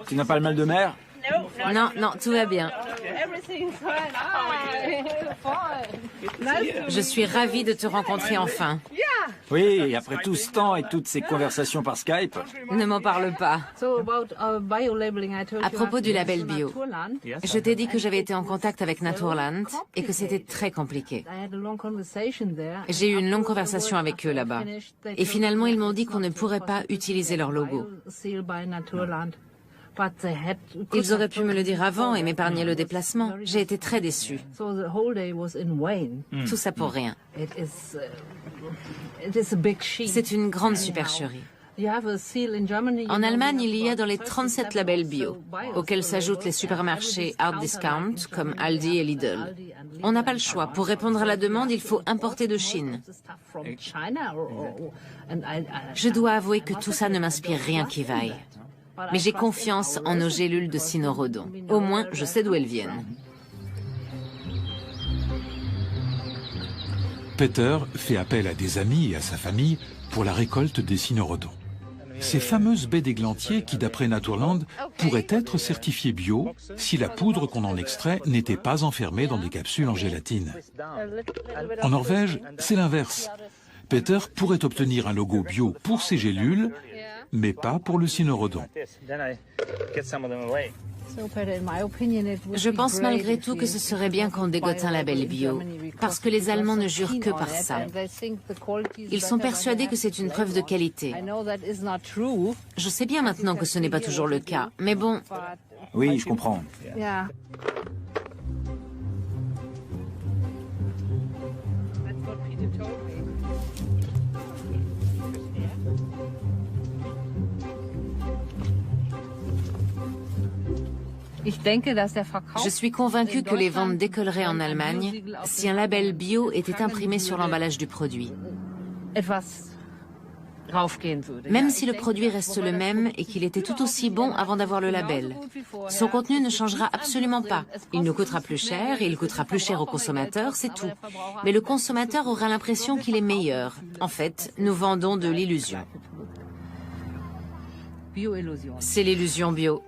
Tu n'as pas le mal de mer? Non, non, tout va bien. Je suis ravie de te rencontrer enfin. Oui, après tout ce temps et toutes ces conversations par Skype. Ne m'en parle pas. À propos du label bio, je t'ai dit que j'avais été en contact avec Naturland et que c'était très compliqué. J'ai eu une longue conversation avec eux là-bas. Et finalement, ils m'ont dit qu'on ne pourrait pas utiliser leur logo. Ils auraient pu me le dire avant et m'épargner le déplacement. J'ai été très déçue. Tout ça pour rien. C'est une grande supercherie. En Allemagne, il y a dans les 37 labels bio, auxquels s'ajoutent les supermarchés hard discount comme Aldi et Lidl. On n'a pas le choix. Pour répondre à la demande, il faut importer de Chine. Je dois avouer que tout ça ne m'inspire rien qui vaille. Mais j'ai confiance en nos gélules de cynorhodon. Au moins, je sais d'où elles viennent. Peter fait appel à des amis et à sa famille pour la récolte des cynorhodons. Ces fameuses baies d'églantier qui, d'après Naturland, pourraient être certifiées bio si la poudre qu'on en extrait n'était pas enfermée dans des capsules en gélatine. En Norvège, c'est l'inverse. Peter pourrait obtenir un logo bio pour ses gélules, mais pas pour le cynorhodon. Je pense malgré tout que ce serait bien qu'on dégote un label bio, parce que les Allemands ne jurent que par ça. Ils sont persuadés que c'est une preuve de qualité. Je sais bien maintenant que ce n'est pas toujours le cas, mais bon... Oui, je comprends. Je suis convaincue que les ventes décolleraient en Allemagne si un label bio était imprimé sur l'emballage du produit. Même si le produit reste le même et qu'il était tout aussi bon avant d'avoir le label. Son contenu ne changera absolument pas. Il nous coûtera plus cher et il coûtera plus cher au consommateur, c'est tout. Mais le consommateur aura l'impression qu'il est meilleur. En fait, nous vendons de l'illusion. C'est l'illusion bio.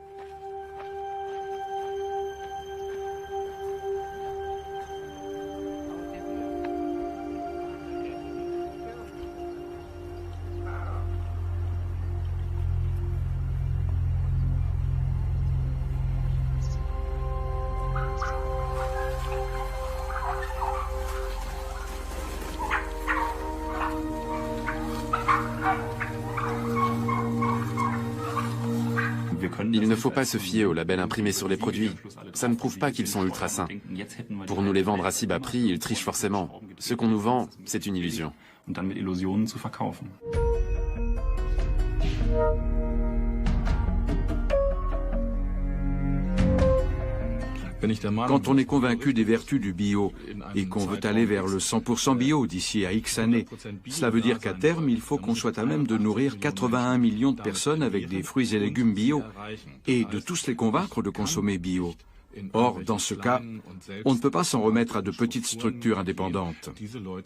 Il ne faut pas se fier aux labels imprimés sur les produits. Ça ne prouve pas qu'ils sont ultra sains. Pour nous les vendre à si bas prix, ils trichent forcément. Ce qu'on nous vend, c'est une illusion. Quand on est convaincu des vertus du bio et qu'on veut aller vers le 100% bio d'ici à X années, cela veut dire qu'à terme, il faut qu'on soit à même de nourrir 81 millions de personnes avec des fruits et légumes bio et de tous les convaincre de consommer bio. Or, dans ce cas, on ne peut pas s'en remettre à de petites structures indépendantes.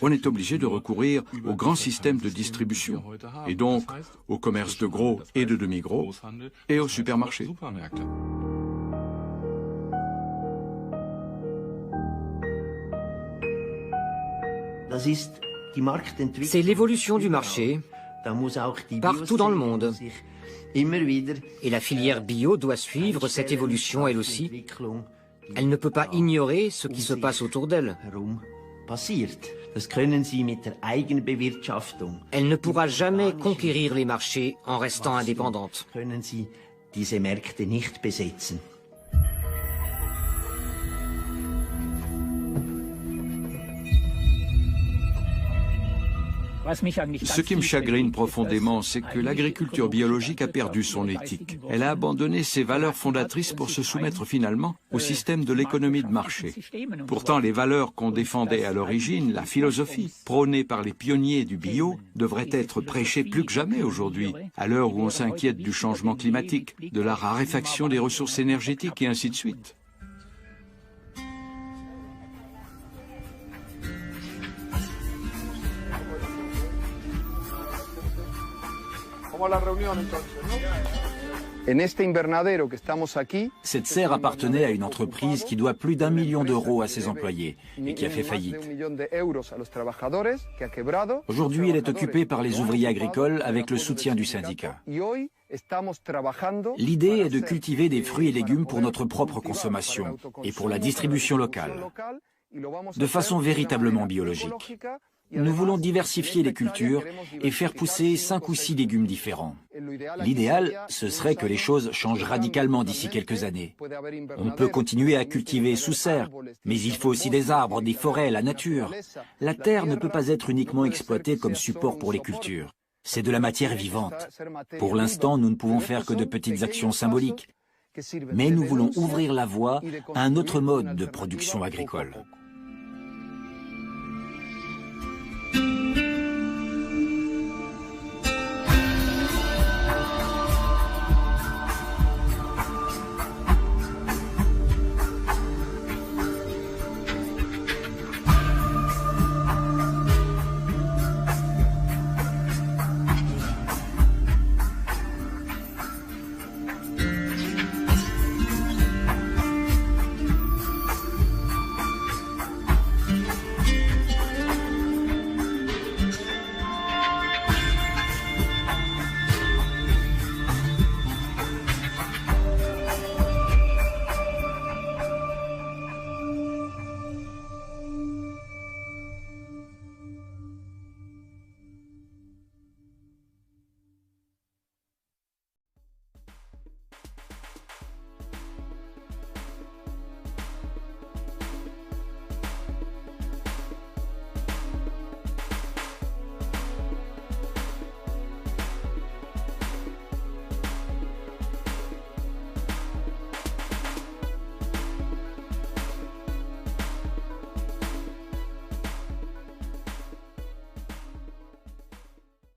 On est obligé de recourir au grand système de distribution, et donc au commerce de gros et de demi-gros, et aux supermarchés. C'est l'évolution du marché partout dans le monde. Et la filière bio doit suivre cette évolution elle aussi. Elle ne peut pas ignorer ce qui se passe autour d'elle. Elle ne pourra jamais conquérir les marchés en restant indépendante. Ce qui me chagrine profondément, c'est que l'agriculture biologique a perdu son éthique. Elle a abandonné ses valeurs fondatrices pour se soumettre finalement au système de l'économie de marché. Pourtant, les valeurs qu'on défendait à l'origine, la philosophie prônée par les pionniers du bio, devraient être prêchées plus que jamais aujourd'hui, à l'heure où on s'inquiète du changement climatique, de la raréfaction des ressources énergétiques et ainsi de suite. Cette serre appartenait à une entreprise qui doit plus d'1 million d'euros à ses employés et qui a fait faillite. Aujourd'hui, elle est occupée par les ouvriers agricoles avec le soutien du syndicat. L'idée est de cultiver des fruits et légumes pour notre propre consommation et pour la distribution locale, de façon véritablement biologique. Nous voulons diversifier les cultures et faire pousser 5 ou 6 légumes différents. L'idéal, ce serait que les choses changent radicalement d'ici quelques années. On peut continuer à cultiver sous serre, mais il faut aussi des arbres, des forêts, la nature. La terre ne peut pas être uniquement exploitée comme support pour les cultures. C'est de la matière vivante. Pour l'instant, nous ne pouvons faire que de petites actions symboliques. Mais nous voulons ouvrir la voie à un autre mode de production agricole.